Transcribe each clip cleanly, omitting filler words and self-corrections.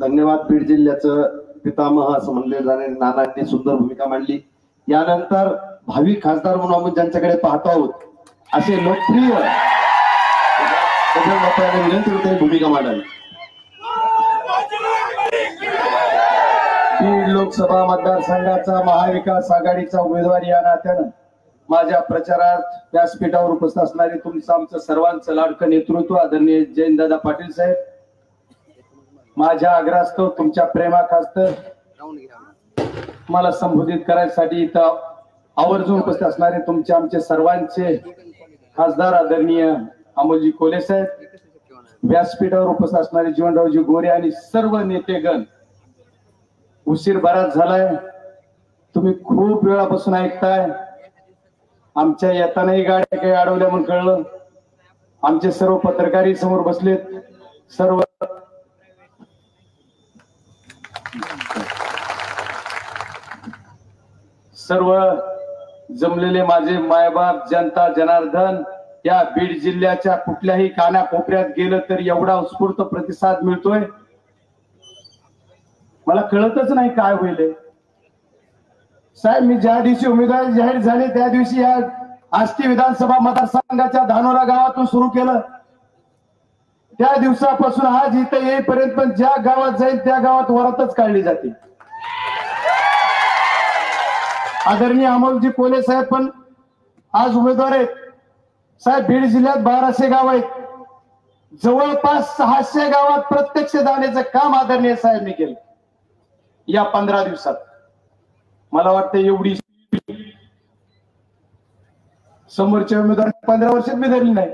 धन्यवाद. बीड जिल्ह्याचं पितामह असं म्हणले जाणारे नानांनी सुंदर भूमिका मांडली. यानंतर भावी खासदार म्हणून आपण ज्यांच्याकडे पाहतो आहोत असे लोकप्रिय विनंती होते भूमिका मांडावी. बीड लोकसभा मतदारसंघाचा महाविकास आघाडीचा उमेदवार या नात्यानं माझ्या प्रचारात व्यासपीठावर उपस्थित असणारे तुमचं आमचं सर्वांचं लाडकं नेतृत्व आदरणीय जयंतदादा पाटील साहेब, माझ्या आग्रहास्तव तुमच्या प्रेमाखास्तर मला संबोधित करायसाठी इथं आवर्जून उपस्थित असणारे तुमचे आमचे सर्वांचे खासदार आदरणीय अमोलजी कोले साहेब, व्यासपीठावर उपस्थित असणारे जीवनरावजी गोरे आणि सर्व नेतेगण. उशीर बराच झालाय, तुम्ही खूप वेळापासून ऐकताय. आमच्या येतानाही गाड्या काही अडवल्या म्हणून कळलं. आमचे सर्व पत्रकारी समोर बसलेत. सर्व जमलेले माझे मायबाप, जनता जनार्दन, या बीड जिल्ह्याच्या कुठल्याही कानाकोपऱ्यात गेलं तर एवढा उत्स्फूर्त प्रतिसाद मिळतोय, मला कळतच नाही काय होईल. साहेब, मी ज्या दिवशी उमेदवारी जाहीर झाले त्या दिवशी या आष्टी विधानसभा मतदारसंघाच्या धानोरा गावातून सुरू केलं. त्या दिवसापासून आज इथं येईपर्यंत पण ज्या गावात जाईल त्या गावात वरातच काढली जाते. आदरणीय अमोलजी कोले साहेब पण आज उमेदवार आहेत. साहेब, बीड जिल्ह्यात 1200 गाव आहेत. जवळपास 600 गावात प्रत्यक्ष जाण्याचं काम आदरणीय साहेबांनी केलं या 15 दिवसात. मला वाटतं एवढी समोरच्या उमेदवार 15 वर्षात मी धरली नाही.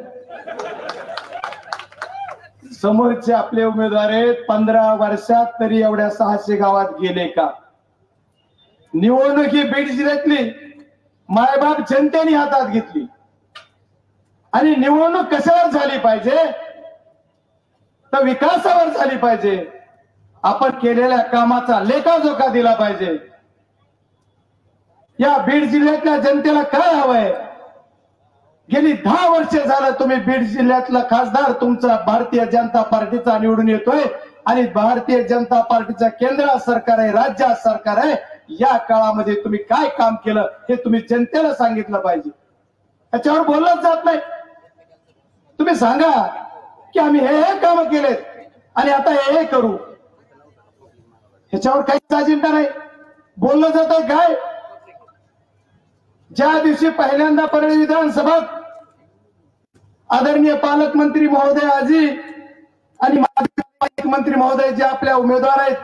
समोरचे आपले उमेदवार आहेत 15 वर्षात तरी एवढ्या 600 गावात गेले का? निवडणूक ही बीड जिल्ह्यातली मायबाप जनतेने हातात घेतली आणि निवडणूक कशावर झाली पाहिजे तर विकासावर झाली पाहिजे. आपण केलेल्या कामाचा लेखाजोखा दिला पाहिजे. या बीड जिल्ह्यातल्या जनतेला काय हवंय? गेली 10 वर्ष झालं तुम्ही बीड जिल्ह्यातला खासदार तुमचा भारतीय जनता पार्टीचा निवडून येतोय आणि भारतीय जनता पार्टीचं केंद्र सरकार आहे, राज्य सरकार आहे. या काळामध्ये तुम्ही काय काम केलं हे तुम्ही जनतेला सांगितलं पाहिजे. त्याच्यावर बोललंच जात नाही. तुम्ही सांगा की आम्ही हे काम केलेत आणि आता हे करू, ह्याच्यावर काहीच अजेंडा नाही. बोललं जात काय? ज्या दिवशी पहिल्यांदा परळी विधानसभेत आदरणीय पालकमंत्री महोदय आजी आणि माजी पालकमंत्री महोदय जे आपल्या उमेदवार आहेत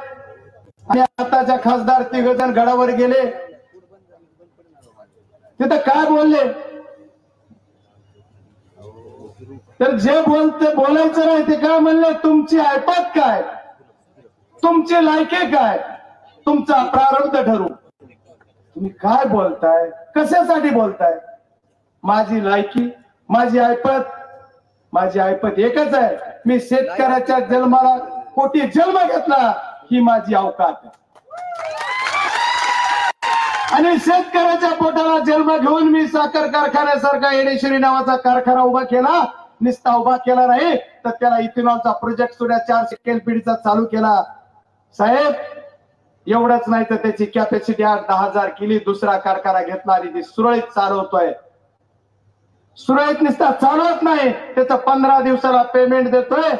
आणि आताच्या खासदार तिघजण गडावर गेले, तिथं काय बोलले? तर जे बोलायचं नाही ते काय म्हणले? तुमची ऐपत काय, तुमची लायकी काय, तुमचा प्रारब्ध ठरू. तुम्ही काय बोलताय? कशासाठी बोलताय? माझी लायकी, माझी ऐपत एकच आहे. मी शेतकऱ्याच्या जन्माला कोटी जन्म घेतला ही माझी अवकात आहे आणि शेतकऱ्याच्या पोटाला जन्म घेऊन मी साखर कारखान्यासारखा येडेश्वरी नावाचा कारखाना उभा केला. निस्ता उभा केला नाही तर त्याला इथेनॉलचा प्रोजेक्ट सुद्धा 400 KLPD चालू केला. साहेब, एवढंच नाही तर त्याची कॅपॅसिटी 8-10,000 केली. दुसरा कारखाना घेतला आणि ती सुरळीत चालवतोय. सुरळीत निस्ता चालवत नाही, त्याचं 15 दिवसाला पेमेंट देतोय.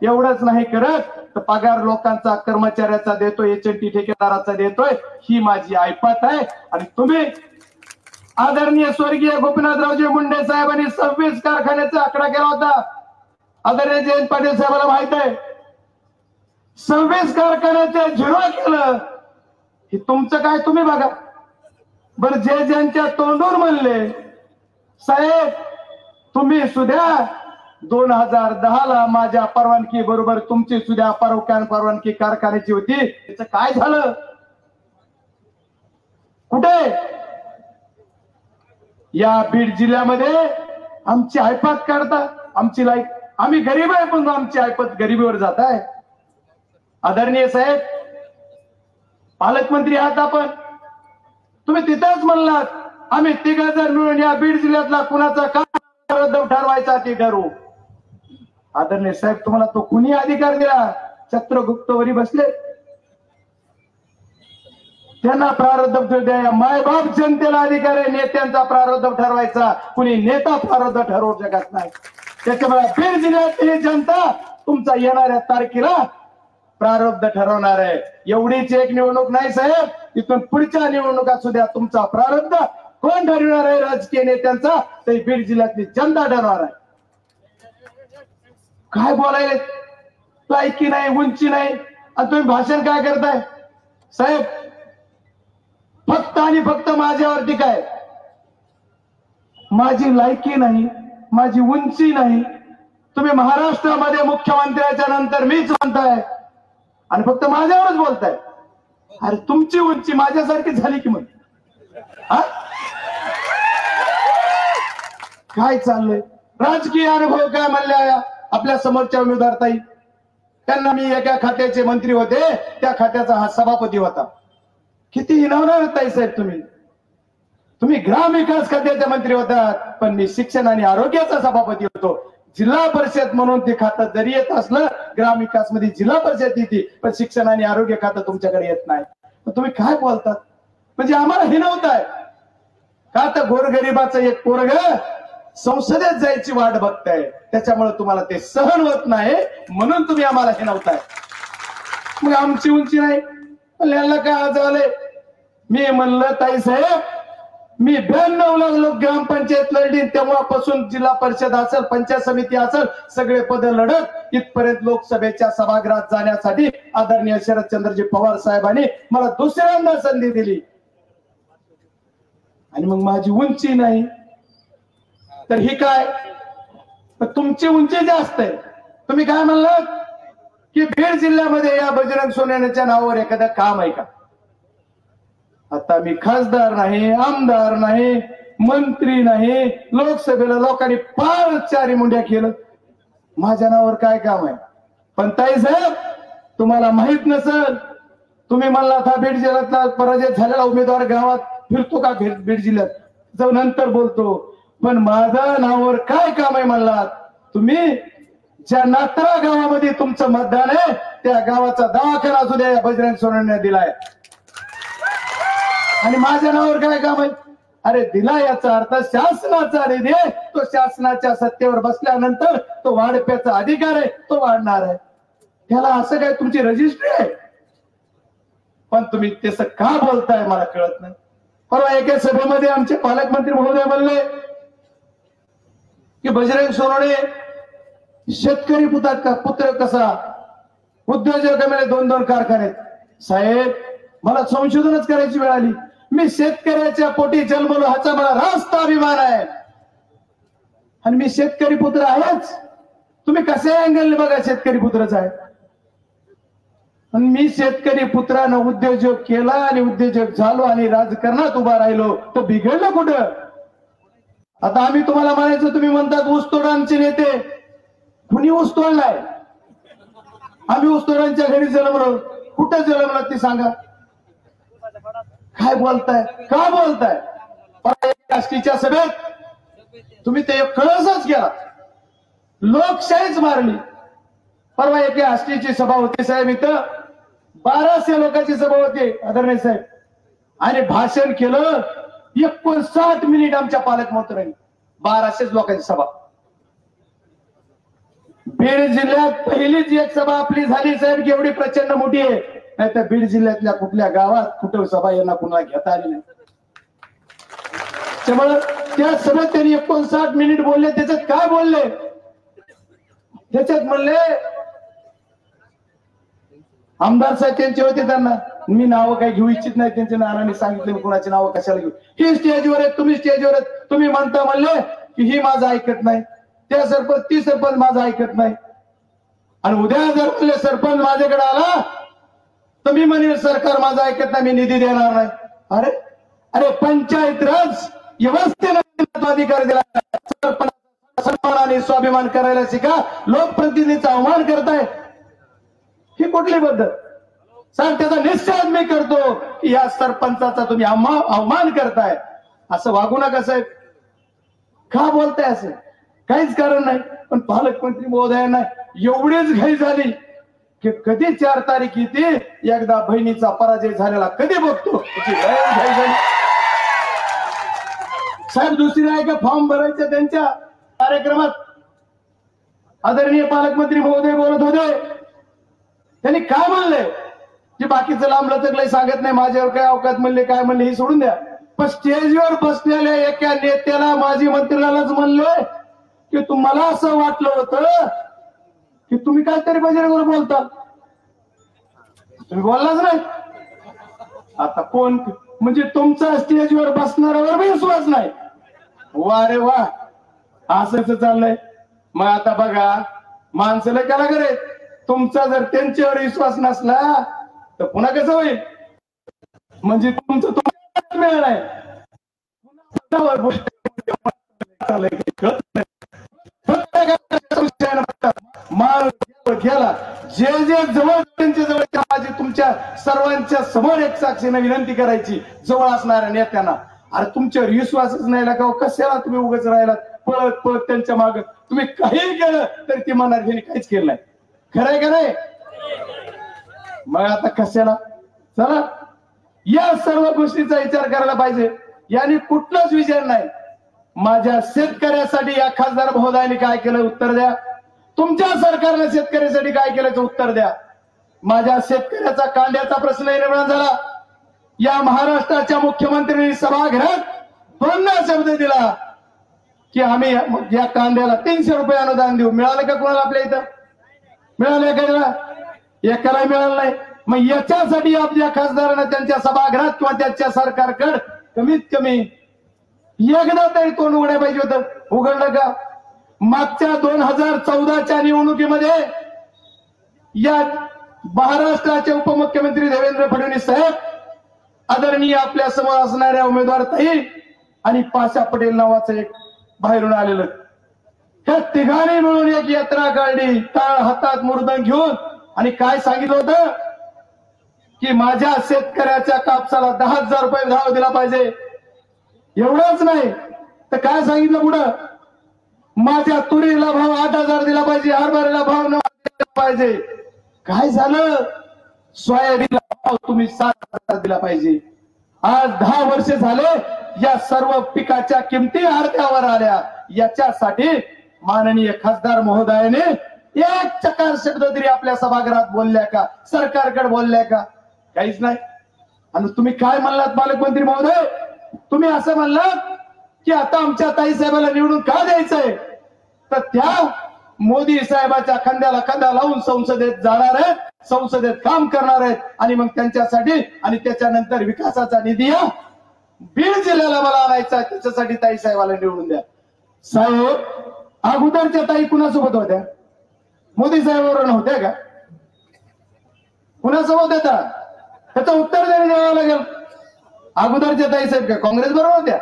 एवढंच नाही करत तर पगार लोकांचा, कर्मचाऱ्याचा देतोय, HNT ठेकेदाराचा देतोय. ही माझी ऐपत आहे. आणि तुम्ही आदरणीय स्वर्गीय गोपीनाथरावजी मुंडे साहेबांनी 26 कारखान्याचा आकडा केला होता. आदरणीय जयंत पाटील साहेबांना माहित आहे. 26 कारखान्याचे 0 केलं. हे तुमचं काय तुम्ही बघा बरं. जे ज्यांच्या तोंडून म्हणले साहेब तुम्ही सुद्धा 2010 ला माझ्या परवानगी बरोबर तुमची सुद्धा परवानगी कारखान्याची होती, त्याचं काय झालं? कुठे? या बीड जिल्ह्यामध्ये आमची ऐपत काढता. आमची लाईक, आम्ही गरीब आहे पण आमची ऐपत गरीबीवर जात आहे. आदरणीय साहेब, पालकमंत्री आहात आपण, तुम्ही तिथंच म्हणलात आम्ही 3 जण मिळून या बीड जिल्ह्यातला कुणाचा काय ठरवायचा ते ठरवू. आदरणीय साहेब, तुम्हाला तो कुणी अधिकार दिला? चंद्रगुप्तवरी बसले, त्यांना प्रारब्ध द्या. मायबाप जनतेला अधिकार आहे नेत्यांचा प्रारब्ध ठरवायचा. कुणी नेता प्रारब्ध ठरवू शकत नाही. त्याच्यामुळे बीड जिल्ह्यातली जनता तुमचा येणाऱ्या तारखेला प्रारब्ध ठरवणार आहे. एवढीच एक निवडणूक नाही साहेब, इथून पुढच्या निवडणुका सुद्धा तुमचा प्रारब्ध कोण ठरवणार आहे? राजकीय नेत्यांचा, ते बीड जिल्ह्यातली जनता ठरवणार आहे. काय बोलायला लायकी नाही, उंची नाही, आणि तुम्ही भाषण काय करताय साहेब? फक्त आणि फक्त माझ्यावरती काय, माझी लायकी नाही, माझी उंची नाही. तुम्ही महाराष्ट्रामध्ये मुख्यमंत्र्याच्या नंतर मीच म्हणताय आणि फक्त माझ्यावरच बोलताय. अरे तुमची उंची माझ्यासारखी झाली की मग काय चाललंय? राजकीय अनुभव काय म्हणले आपल्या समोरच्या उमेदवार ताई? त्यांना मी एका खात्याचे मंत्री होते, त्या खात्याचा हा सभापती होता. किती हिणवणार ताई साहेब तुम्ही ग्रामविकास खात्याचे मंत्री होतात, पण मी शिक्षण आणि आरोग्याचा सभापती होतो. जिल्हा परिषद म्हणून ते खातं जरी येत असलं, ग्रामविकास मध्ये जिल्हा परिषद येते, पण शिक्षण आणि आरोग्य खातं तुमच्याकडे येत नाही. तुम्ही काय बोलतात? म्हणजे आम्हाला हिणवताय का? तर गोरगरिबाचं एक पोरग संसदेत जायची वाट बघताय, त्याच्यामुळे तुम्हाला ते सहन होत नाही, म्हणून तुम्ही आम्हाला हिणवताय. मग आमची उंची नाही, याला काय झालंय? मी म्हणलं ताई साहेब, मी 92 ला लोक ग्रामपंचायत लढली, तेव्हापासून जिल्हा परिषद असेल, पंचायत समिती असेल, सगळे पद लढत इथपर्यंत लोकसभेच्या सभागृहात जाण्यासाठी आदरणीय शरदचंद्रजी पवार साहेबांनी मला दुसऱ्यांदा संधी दिली. आणि मग माझी उंची नाही तर ही काय? तुमची उंची जास्त आहे. तुम्ही काय म्हणलात की बीड जिल्ह्यामध्ये या बजरंग सोनवणेच्या नावावर एखादं काम आहे का? आता मी खासदार नाही, आमदार नाही, मंत्री नाही, लोकसभेला लोकांनी फार चारी मुंड्या केलं, माझ्या नावावर काय काम आहे? पण ताई साहेब, तुम्हाला माहित नसल, तुम्ही म्हणला था बीड जिल्ह्यातला पराजय झालेला उमेदवार गावात फिरतो का? बीड जिल्ह्यात जाऊन नंतर बोलतो, पण माझ्या नावावर काय काम आहे म्हणलात तुम्ही? ज्या नात्रा गावामध्ये तुमचं मतदान आहे, त्या गावाचा दवाखाना सुद्धा बजरंग सोनवणे दिलाय. आणि माझ्या नावावर काय काम आहे? अरे दिला याचा अर्थ शासनाचा निधी, तो शासनाच्या सत्तेवर बसल्यानंतर तो वाढप्याचा अधिकार आहे, तो वाढणार आहे. त्याला असं काय तुमची रजिस्ट्री आहे? पण तुम्ही तसं का बोलताय मला कळत नाही. परवा एका सभेमध्ये आमचे पालकमंत्री महोदय म्हणले की बजरंग सोनवणे शेतकरी पुत्र कसा, उद्योजकांमध्ये 2-2 कारखाने. साहेब, मला संशोधनच करायची वेळ आली. मी शेतकऱ्याच्या पोटी जन्मलो, ह्याचा मला रास्त अभिमान आहे, आणि मी शेतकरी पुत्र आहेच. तुम्ही कशा अँगलने बघा शेतकरी पुत्रच आहे. आणि मी शेतकरी पुत्रानं उद्योजक केला आणि उद्योजक झालो आणि राजकारणात उभा राहिलो, तर बिघडलं कुठं? आता आम्ही तुम्हाला म्हणायचं, तुम्ही म्हणतात ऊसतोडांचे नेते. कुणी ऊस तोडलाय? आम्ही ऊसतोडांच्या घरी जन्मलो. कुठं जन्मलो ते सांगा. काय बोलताय? का बोलताय? राष्ट्रीयच्या सभेत तुम्ही ते कळसच केला, लोकशाहीच मारली. परवा एका आष्टीची सभा होती साहेब, इथं 1200 लोकांची सभा होती आदरणीय साहेब, आणि भाषण केलं 59 मिनिट आमच्या पालकमंत्र्यांनी. 1200 लोकांची सभा. बीड जिल्ह्यात पहिलीच एक सभा आपली झाली साहेब, की एवढी प्रचंड मोठी आहे. नाही तर बीड जिल्ह्यातल्या कुठल्या गावात कुठं सभा यांना कुणाला घेता आली नाही. त्यामुळे त्या सभेत त्यांनी 59 मिनिट बोलले. त्याच्यात काय बोलले? त्याच्यात म्हणले, आमदार साहेब त्यांचे होते, त्यांना मी नावं काही घेऊ इच्छित नाही, त्यांच्या नानांनी सांगितलं कुणाची नावं कशाला घेऊ. ही स्टेजवर आहेत, तुम्ही स्टेजवर आहेत, तुम्ही म्हणता म्हणले की ही माझं ऐकत नाही, त्या सरपंच ती सरपंच माझं ऐकत नाही, आणि उद्या जर म्हणले सरपंच माझ्याकडे आला तर मी म्हणेल सरकार माझं ऐकत नाही, मी निधी देणार नाही. अरे अरे पंचायत राज व्यवस्थेला अधिकार दिला, सन्मान आणि स्वाभिमान करायला शिका. लोकप्रतिनिधीचा अवमान करताय, ही कुठली पद्धत? सांग, त्याचा निश्चय मी करतो की या सरपंचाचा तुम्ही अवमान करताय. असं वागू नका साहेब. का बोलताय असं? काहीच कारण नाही. पण पालकमंत्री महोदयांना एवढीच घाई झाली की कधी 4 तारीख येते, एकदा बहिणीचा पराजय झालेला कधी बघतो, त्याची घाई झाली. साहेब दुसरी आहे का फॉर्म भरायचं त्यांच्या कार्यक्रमात आदरणीय पालकमंत्री महोदय बोलत होते. त्यांनी काय म्हणले की बाकीचं लांब लचकलंय सांगत नाही, माझ्यावर काय अवकात म्हणले काय म्हणले हे सोडून द्या. पण स्टेजवर बसलेल्या एका नेत्याला माजी मंत्र्यालाच म्हणले की तुम्हाला असं वाटलं होतं की तुम्ही काहीतरी बजरंगवर बोलता, तुम्ही बोललाच नाही. आता कोण म्हणजे तुमचा स्टेजवर बसणाऱ्यावर विश्वास नाही. वा रे वा, असंच चाललंय. मग आता बघा माणसाला काय करे, तुमचा जर त्यांच्यावर विश्वास नसला तर पुन्हा कसं होईल. म्हणजे तुमचं तुम्हाला मिळालंय घ्याला जे जे जवळ त्यांच्या जवळ माझी तुमच्या सर्वांच्या समोर एक साक्षीने विनंती करायची जवळ असणाऱ्या नेत्यांना, अरे तुमच्यावर विश्वासच नाही का, कशाला तुम्ही उगाच राहिलात पळत पळत त्यांच्या माग. तुम्ही काही केलं तरी ती म्हणणार त्यांनी काहीच केलं नाही. खरंय का नाही. मग आता कशाला. चला या सर्व गोष्टीचा विचार करायला पाहिजे. यांनी कुठलाच विचार नाही. माझ्या शेतकऱ्यासाठी या खासदार महोदयांनी काय केलं उत्तर द्या. तुमच्या सरकारने शेतकऱ्यासाठी काय केल्याचं उत्तर द्या. माझ्या शेतकऱ्याचा कांद्याचा प्रश्न निर्माण झाला. या महाराष्ट्राच्या मुख्यमंत्र्यांनी सभागृहात 2 शब्द दिला की आम्ही या कांद्याला 300 रुपये अनुदान देऊ. मिळालं का कोणाला आपल्या इथं. मिळालं का. एकाला मिळालं नाही. मग याच्यासाठी आपल्या खासदारांना त्यांच्या सभागृहात किंवा त्यांच्या सरकारकडे कमीत कमी एकदा तरी तोंड उघडायला पाहिजे होतं. उघडलं का. मागच्या 2014च्या निवडणुकीमध्ये या महाराष्ट्राचे उपमुख्यमंत्री देवेंद्र फडणवीस साहेब, आदरणीय आपल्या समोर असणाऱ्या उमेदवार ताई आणि पाशा पटेल नावाचं एक बाहेरून आलेलं, त्या तिघांनी मिळून एक यात्रा काढली टाळ हातात मुर्दंग घेऊन. आणि काय सांगितलं होतं की माझ्या शेतकऱ्याच्या कापसाला 10,000 रुपये भाव दिला पाहिजे. एवढंच नाही तर काय सांगितलं पुढं, माझ्या तुरीला भाव 8,000 दिला पाहिजे, हरभऱ्याला भाव 9,000 दिला पाहिजे. काय झालं. सोयाबीनला भाव तुम्ही 7,000 दिला पाहिजे. आज 10 वर्ष झाले या सर्व पिकाच्या किमती अर्ध्यावर आल्या. याच्यासाठी माननीय खासदार महोदयाने एक चकार शब्द तरी आपल्या सभागृहात बोलल्या का, सरकारकडे बोलल्या का. काहीच नाही. आणि तुम्ही काय म्हणलात पालकमंत्री महोदय, तुम्ही असं म्हणलात की आता आमच्या ताई साहेबाला निवडून का द्यायचंय, तर त्या मोदी साहेबाच्या खांद्याला खांदा लावून संसदेत जाणार आहेत, संसदेत काम करणार आहेत. आणि मग त्यांच्यासाठी आणि त्याच्यानंतर विकासाचा निधी बीड जिल्ह्याला मला आणायचा, त्याच्यासाठी ताई साहेबाला निवडून द्या. साहेब अगोदरच्या ताई कुणासोबत होत्या. मोदी साहेबांवर नव्हत्या का. कुणासोबत होत्या त्याचं उत्तर द्यावं लागेल. अगोदरच्या ताई साहेब का काँग्रेस बरोबर होत्या.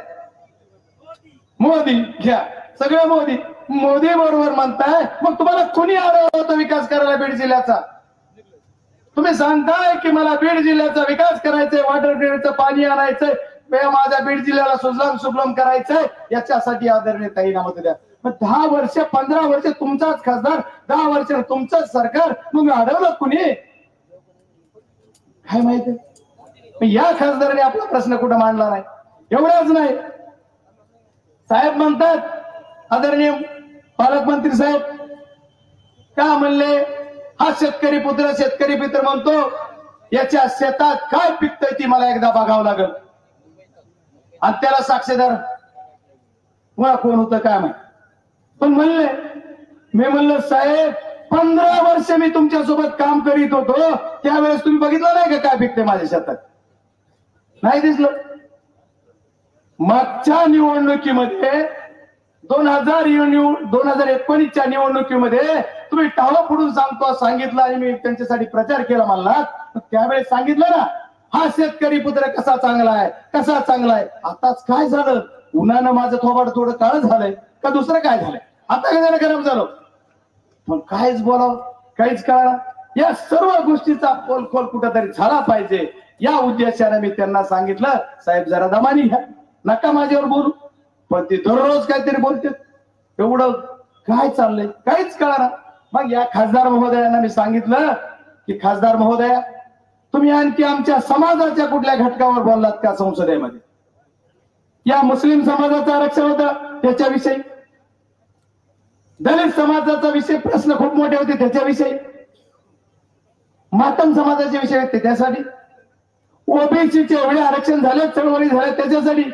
मोदी घ्या सगळं मोदी मोदी बरोबर म्हणताय. मग तुम्हाला कोणी अडवलं होतं विकास करायला बीड जिल्ह्याचा. तुम्ही सांगताय की मला बीड जिल्ह्याचा विकास करायचंय, वॉटर ग्रीडचं पाणी आणायचंय, माझ्या बीड जिल्ह्याला सुजलाम सुफलाम करायचंय. याच्यासाठी आदरणीय ताईंना मत द्या. मग 10 वर्ष 15 वर्ष तुमचाच खासदार, 10 वर्ष तुमचंच सरकार, मग अडवलं कुणी काय माहिती. या खासदाराने आपला प्रश्न कुठं मांडला नाही. एवढंच नाही. साहेब म्हणतात आदरणीय पालकमंत्री साहेब का म्हणले, हा शेतकरी पुत्र म्हणतो, याच्या शेतात काय पिकतंय ती मला एकदा बघावं लागल. आणि त्याला साक्षीदार कोण होतं काय माहिती. पण म्हणले, मी म्हणलं साहेब 15 वर्ष मी तुमच्या सोबत काम करीत होतो, त्यावेळेस तुम्ही बघितलं नाही का काय पिकते माझ्या शेतात. नाही दिसलं. मागच्या निवडणुकीमध्ये 2019च्या निवडणुकीमध्ये तुम्ही टाळं फोडून सांगितलं आणि मी त्यांच्यासाठी प्रचार केला म्हणला. त्यावेळेस सांगितलं ना, हा शेतकरी पुत्र कसा चांगला आहे, कसा चांगला आहे. आताच काय झालं, उन्हानं माझं थोबाड थोडं काळ झालंय का दुसरं काय झालंय, आता काय झालं गरम झालं. पण काहीच बोलावं काहीच कळणार. या सर्व गोष्टीचा पोलखोल कुठेतरी झाला पाहिजे. या उद्देशाने मी त्यांना सांगितलं, साहेब जरा दमानी घ्या, नका माझ्यावर बोलू. पण ते दररोज काहीतरी बोलते. एवढं काय चाललंय काहीच कळणार. मग या खासदार महोदयांना मी सांगितलं की खासदार महोदया, तुम्ही आणखी आमच्या समाजाच्या कुठल्या घटकावर बोललात का संसदेमध्ये? या मुस्लिम समाजाचं आरक्षण होतं त्याच्याविषयी, दलित समाजाचा विषय प्रश्न खूप मोठे होते त्याच्याविषयी, मातंग समाजाचे विषय होते त्यासाठी, ओबीसीचे एवढे आरक्षण झाले, चळवळी झाल्या त्याच्यासाठी,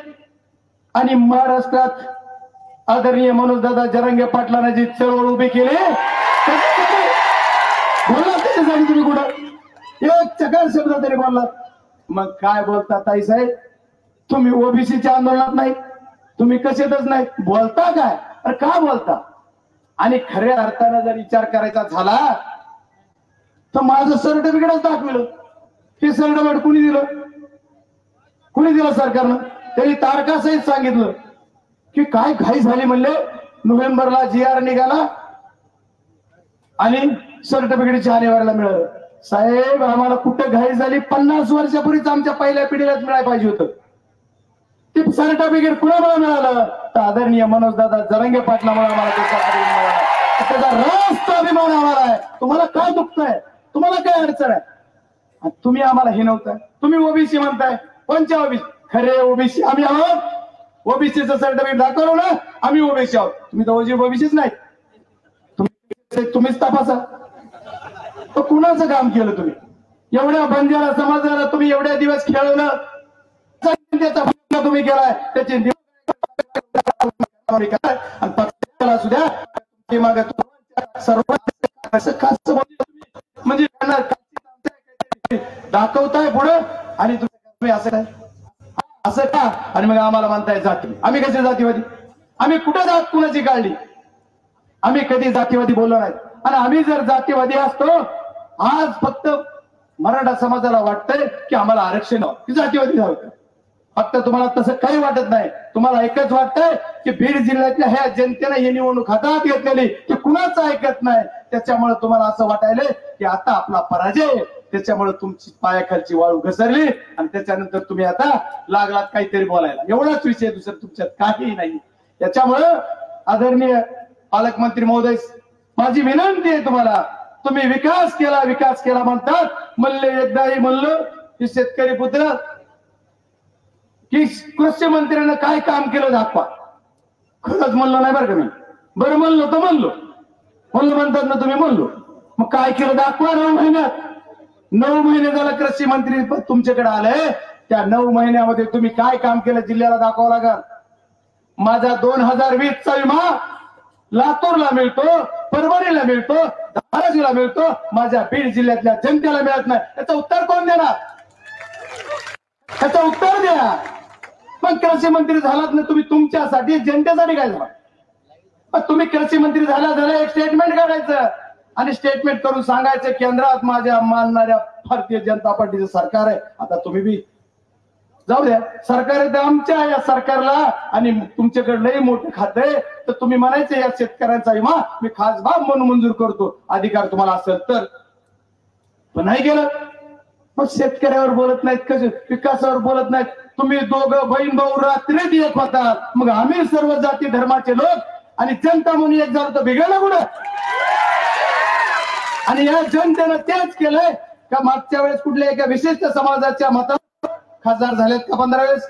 आणि महाराष्ट्रात आदरणीय मनोजदादा जरांगे पाटलांना जी चळवळ उभी केली बोलला त्याच्यासाठी तुम्ही कुठं एक चकार शब्द तरी बोललात? मग काय बोलता ताई साहेब, तुम्ही ओबीसीच्या आंदोलनात नाही, तुम्ही कशातच नाही, बोलता काय? अरे का बोलता? आणि खऱ्या अर्थानं जर विचार करायचा झाला तर माझं सर्टिफिकेटच दाखवलं. हे सर्टिफिकेट कुणी दिलं? कुणी दिलं? सरकारनं. त्यांनी तारखासहित सांगितलं की काय घाई झाली म्हणले, नोव्हेंबरला GR निघाला आणि सर्टिफिकेट जानेवारीला मिळालं. साहेब आम्हाला कुठं घाई झाली? 50 वर्षापूर्वीच आमच्या पहिल्या पिढीलाच मिळायला पाहिजे होतं. ते सर्टिफिकेट कुणामुळे मिळालं? तर आदरणीय मनोजदादा जरांगे पाटलामुळे आम्हाला त्याचा रास्त अभिमान आम्हाला आहे. तुम्हाला काय दुखतंय? तुम्हाला काय अडचण आहे? तुम्ही आम्हाला हे नव्हतं. तुम्ही ओबीसी म्हणताय. कोणच्या ओबीसी? खरे ओबीसी आम्ही आहोत. ओबीसीचं सर्टिफिकेट दाखवलं ना, आम्ही ओबीसी आहोत. तुम्ही तर ओबीसीच नाही. तुम्हीच तपासा. तर कुणाचं काम केलं तुम्ही? एवढ्या बंजारा समाजाला तुम्ही एवढ्या दिवस खेळवलं, त्याचा तुम्ही केलाय त्याची सुद्धा म्हणजे दाखवताय पुढं आणि तुम्ही असं काय असं का? आणि मग आम्हाला म्हणताय जाती. आम्ही कसे जातीवादी? आम्ही कुठं जात कुणाची काढली? आम्ही कधी जातीवादी बोललो नाही. आणि आम्ही जर जातीवादी असतो, आज फक्त मराठा समाजाला वाटतंय की आम्हाला आरक्षण हवं, की जातीवादी जावं. फक्त तुम्हाला तसं काही वाटत नाही. तुम्हाला एकच वाटतंय की बीड जिल्ह्यातल्या ह्या जनतेने ही निवडणूक हातात घेतलेली की कुणाचं ऐकत नाही. त्याच्यामुळे तुम्हाला असं वाटायलंय की आता आपला पराजय, त्याच्यामुळे तुमची पायाखालची वाळू घसरली आणि त्याच्यानंतर तुम्ही आता लागलात काहीतरी बोलायला. एवढाच विषय, दुसरं तुमच्यात काही नाही. त्याच्यामुळं आदरणीय पालकमंत्री महोदय, माझी विनंती आहे तुम्हाला, तुम्ही विकास केला म्हणतात. म्हणले एकदाही म्हणलं की शेतकरी पुत्र की कृषी मंत्र्यांना काय काम केलं दाखवा. खरंच म्हणलो नाही बरं का मी. बरं म्हणलो तर म्हणलो म्हणतात ना तुम्ही, म्हणलो मग काय केलं दाखवा. 9 महिन्यात 9 महिने झालं कृषी मंत्री तुमच्याकडे आले. त्या 9 महिन्यामध्ये तुम्ही काय काम केलं जिल्ह्याला दाखवावं लागेल. माझा 2020चा विमा लातूरला मिळतो, परभणीला मिळतो, धाराशिवला मिळतो, माझ्या बीड जिल्ह्यातल्या जनतेला मिळत नाही. याचं उत्तर कोण देणार? याचं उत्तर द्या. पण कृषी मंत्री झालात ना तुम्ही, तुमच्यासाठी जनतेसाठी काय झालं? पण तुम्ही कृषी मंत्री झाला एक स्टेटमेंट काढायचं आणि स्टेटमेंट करून सांगायचं केंद्रात माझ्या मानणाऱ्या भारतीय जनता पार्टीचं सरकार आहे. आता तुम्ही बी जाऊ द्या, सरकार आहे आमच्या या सरकारला आणि तुमच्याकडे लई मोठं खातं आहे, तर तुम्ही म्हणायचं या शेतकऱ्यांचा विमा मी खास बाब म्हणून मंजूर करतो, अधिकार तुम्हाला असेल तर. पण नाही गेलं. मग शेतकऱ्यावर बोलत नाहीत, कसे विकासावर बोलत नाहीत. तुम्ही दोघं बहीण भाऊ रात्रीत एक होता, मग आम्ही सर्व जाती धर्माचे लोक आणि जनता म्हणून एक झालं तर बिघडलं कुठं? आणि या जनतेनं तेच केलंय का मागच्या वेळेस कुठल्या एका विशिष्ट समाजाच्या मतावर खासदार झालेत का? 15 वेळेस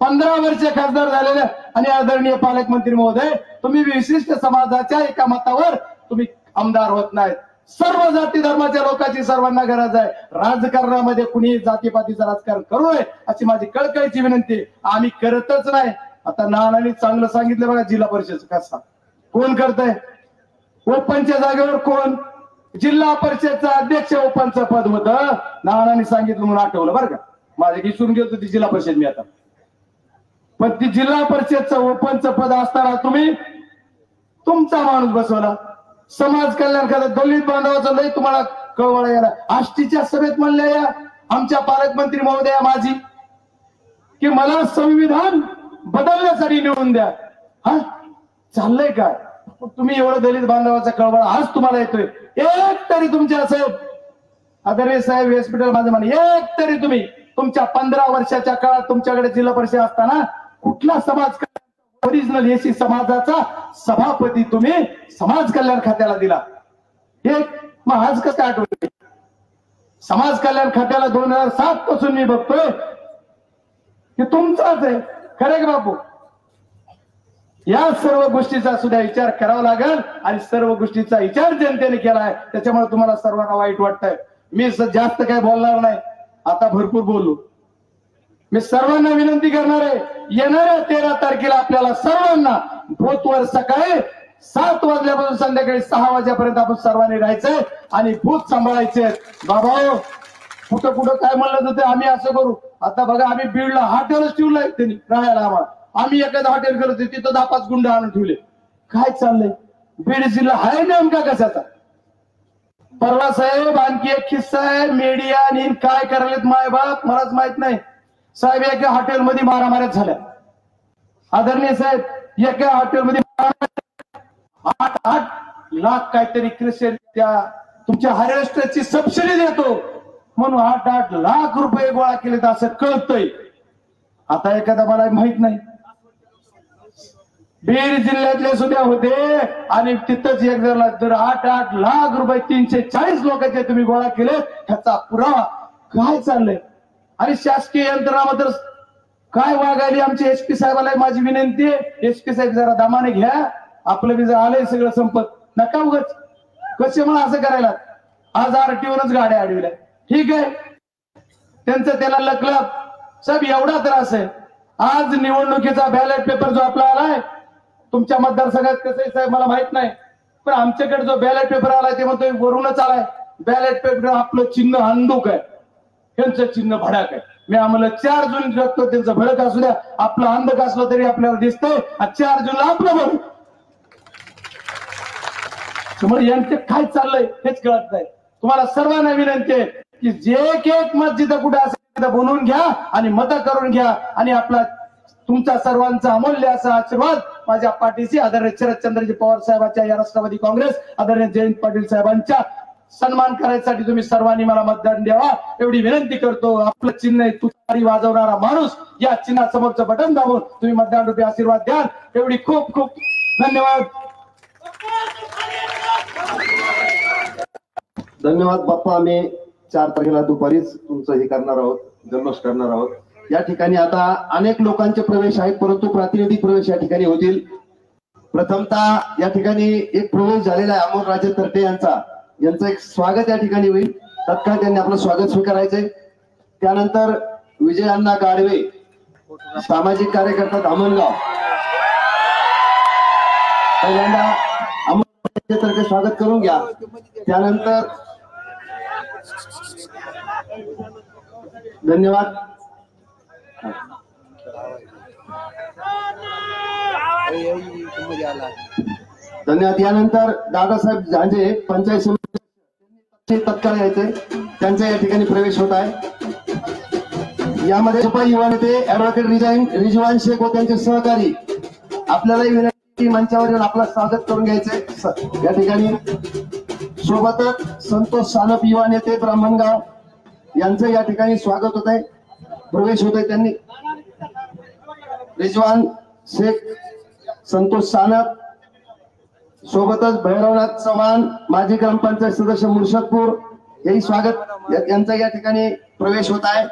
15 वर्ष खासदार झालेले. आणि आदरणीय पालकमंत्री महोदय, तुम्ही विशिष्ट समाजाच्या एका मतावर तुम्ही आमदार होत नाहीत. सर्व जाती धर्माच्या लोकांची सर्वांना गरज आहे. राजकारणामध्ये कुणी जातीपातीचं राजकारण करू नये अशी माझी कळकळीची विनंती. आम्ही करतच नाही. आता नानांनी चांगलं सांगितलं बघा, जिल्हा परिषद कसा कोण करतंय? ओपनच्या जागेवर कोण? जिल्हा परिषदचा अध्यक्ष ओपनचं पद होतं. नानांनी सांगितलं म्हणून आठवलं बरं का. माझे विसरून गेलो ती जिल्हा परिषद मी आता. पण ती जिल्हा परिषदचं ओपनचं पद असताना तुम्ही तुमचा माणूस बसवला. समाज कल्याण खात्यात दलित बांधवाचं लय तुम्हाला कळवळ यायला. आष्टीच्या सभेत म्हणले या आमच्या पालकमंत्री महोदया माझी की मला संविधान बदलण्यासाठी निवडून द्या. हा चाललंय काय? तुम्ही एवढं दलित बांधवाचा कळवळ आज तुम्हाला येतोय. एक तरी तुमच्या साहेब आदरणीय साहेब हॉस्पिटल माझं म्हणे, एक तरी तुम्ही तुमच्या 15 वर्षाच्या काळात तुमच्याकडे जिल्हा परिषद असताना कुठला समाज ओरिजिनल एसी समाजाचा सभापती तुम्ही समाज कल्याण खात्याला दिला. हे मग आज कसं आठवलं? समाज कल्याण खात्याला 2007 पासून मी बघतोय की तुमचाच आहे. खरे का बापू? या सर्व गोष्टीचा सुद्धा विचार करावा लागेल आणि सर्व गोष्टीचा विचार जनतेने केलाय. त्याच्यामुळे तुम्हाला सर्वांना वाईट वाटतंय. मी जास्त काय बोलणार नाही, आता भरपूर बोललो. मी सर्वांना विनंती करणार आहे, येणाऱ्या 13 तारखेला आपल्याला सर्वांना बूथवर सकाळी 7 वाजल्यापासून संध्याकाळी 6 वाजेपर्यंत आपण सर्वांनी राहायचंय आणि बूथ सांभाळायचे. बाबा कुठं कुठं काय म्हणलं होतं आम्ही असं करू. आता बघा आम्ही बीडला हॉटेलच ठेवलंय त्यांनी राहायला आम्हाला. आम्ही एखादं हॉटेल करत तिथं 10-5 गुंड आणून ठेवले. काय चाललंय? बीड जिल्हा हाय नेमका कशाचा? परवा साहेब आणखी एक किस्सा आहे. मीडिया आणि काय करायलेत मायबाप मलाच माहित नाही. साहेब एका हॉटेलमध्ये मारामाऱ्या झाल्या. आदरणीय साहेब, एका हॉटेलमध्ये 8 लाख काहीतरी क्रिस्टियन त्या तुमच्या महाराष्ट्राची सबसिडी देतो म्हणून 8 लाख रुपये गोळा केलेत असं कळतंय. आता एखादा मला माहित नाही. बीड जिल्ह्यातले सुद्धा होते आणि तिथंच एक जण 8 लाख रुपये 340 लोकांचे तुम्ही गोळा केले. ह्याचा पुरावा काय चाललंय? आणि शासकीय यंत्रणा मात्र काय वागायली? आमचे एसपी साहेबाला माझी विनंती आहे, एसपी साहेब जरा दमाने घ्या. आपलं बी आलंय सगळं संपत, नका उगाच कसे मला असं करायला. आज आरटीओनच गाड्या अडविल्या. ठीक आहे, त्यांचं त्याला लकलक साहेब एवढा त्रास आहे. आज निवडणुकीचा बॅलेट पेपर जो आपला आलाय तुमच्या मतदारसंघात कसं आहे साहेब मला माहित नाही, पण आमच्याकडे जो बॅलेट पेपर आलाय ते म्हणतोय वरूनच आलाय. बॅलेट पेपर आपलं चिन्ह अंधुक आहे, त्यांचं चिन्ह भडक आहे. मी आम्हाला 4 जून जगतो त्यांचं भडक असू द्या, आपलं अंधक असलं तरी आपल्याला दिसतंय 4 जूनला आपलं भडक. त्यामुळे यांचे काय चाललंय हेच कळत नाही. तुम्हाला सर्वांना विनंती आहे की जे एक मत जिथं कुठे असेल तिथं बोलवून घ्या आणि मतं करून घ्या आणि आपला तुमचा सर्वांचा अमूल्य असा आशीर्वाद माझ्या पाठीशी आदरणीय शरदचंद्रजी पवार साहेबांच्या या राष्ट्रवादी काँग्रेस आदरणीय जयंत पाटील साहेबांच्या सन्मान करायसाठी तुम्ही सर्वांनी मला मतदान द्यावा एवढी विनंती करतो. आपलं चिन्ह आहे तुतारी वाजवणारा माणूस, या चिन्हासमोरचं बटन दाबून तुम्ही मतदान रूपी आशीर्वाद द्याल एवढी खूप खूप धन्यवाद. धन्यवाद बाप्पा. आम्ही 4 तारखेला दुपारीच तुमचं हे करणार आहोत, जल्लोष करणार आहोत. या ठिकाणी आता अनेक लोकांचे प्रवेश आहेत, परंतु प्रातिनिधिक प्रवेश या ठिकाणी होतील. प्रथमतः या ठिकाणी एक प्रवेश झालेला आहे अमोल राजे तरटे यांचं एक स्वागत या ठिकाणी होईल. तत्काळ त्यांनी आपलं स्वागत स्वीकारायचंय. त्यानंतर विजय अण्णा गाडवे सामाजिक कार्यकर्ता धामणगाव, पहिल्यांदा अमोल राजे तरटे स्वागत करून घ्या. त्यानंतर धन्यवाद. धन्यवाद. यानंतर दादासाहेब झांजे पंचायत समिती तत्काळ यायचे, त्यांचा या ठिकाणी प्रवेश होत आहे. यामध्ये युवा नेते ऍडव्होकेट रिजवान शेख व त्यांचे सहकारी आपल्यालाही विनंती मंचावर येऊन आपलं स्वागत करून घ्यायचंय. या ठिकाणी सोबतच संतोष सानप युवा नेते ब्राह्मणगाव यांचं या ठिकाणी स्वागत होत आहे, प्रवेश होत आहे. त्यांनी रिजवान शेख, संतोष सानप, सोबतच भैरवनाथ चव्हाण माजी ग्रामपंचायत सदस्य मुर्शदपूर हेही स्वागत यांचा या ठिकाणी प्रवेश होत आहे.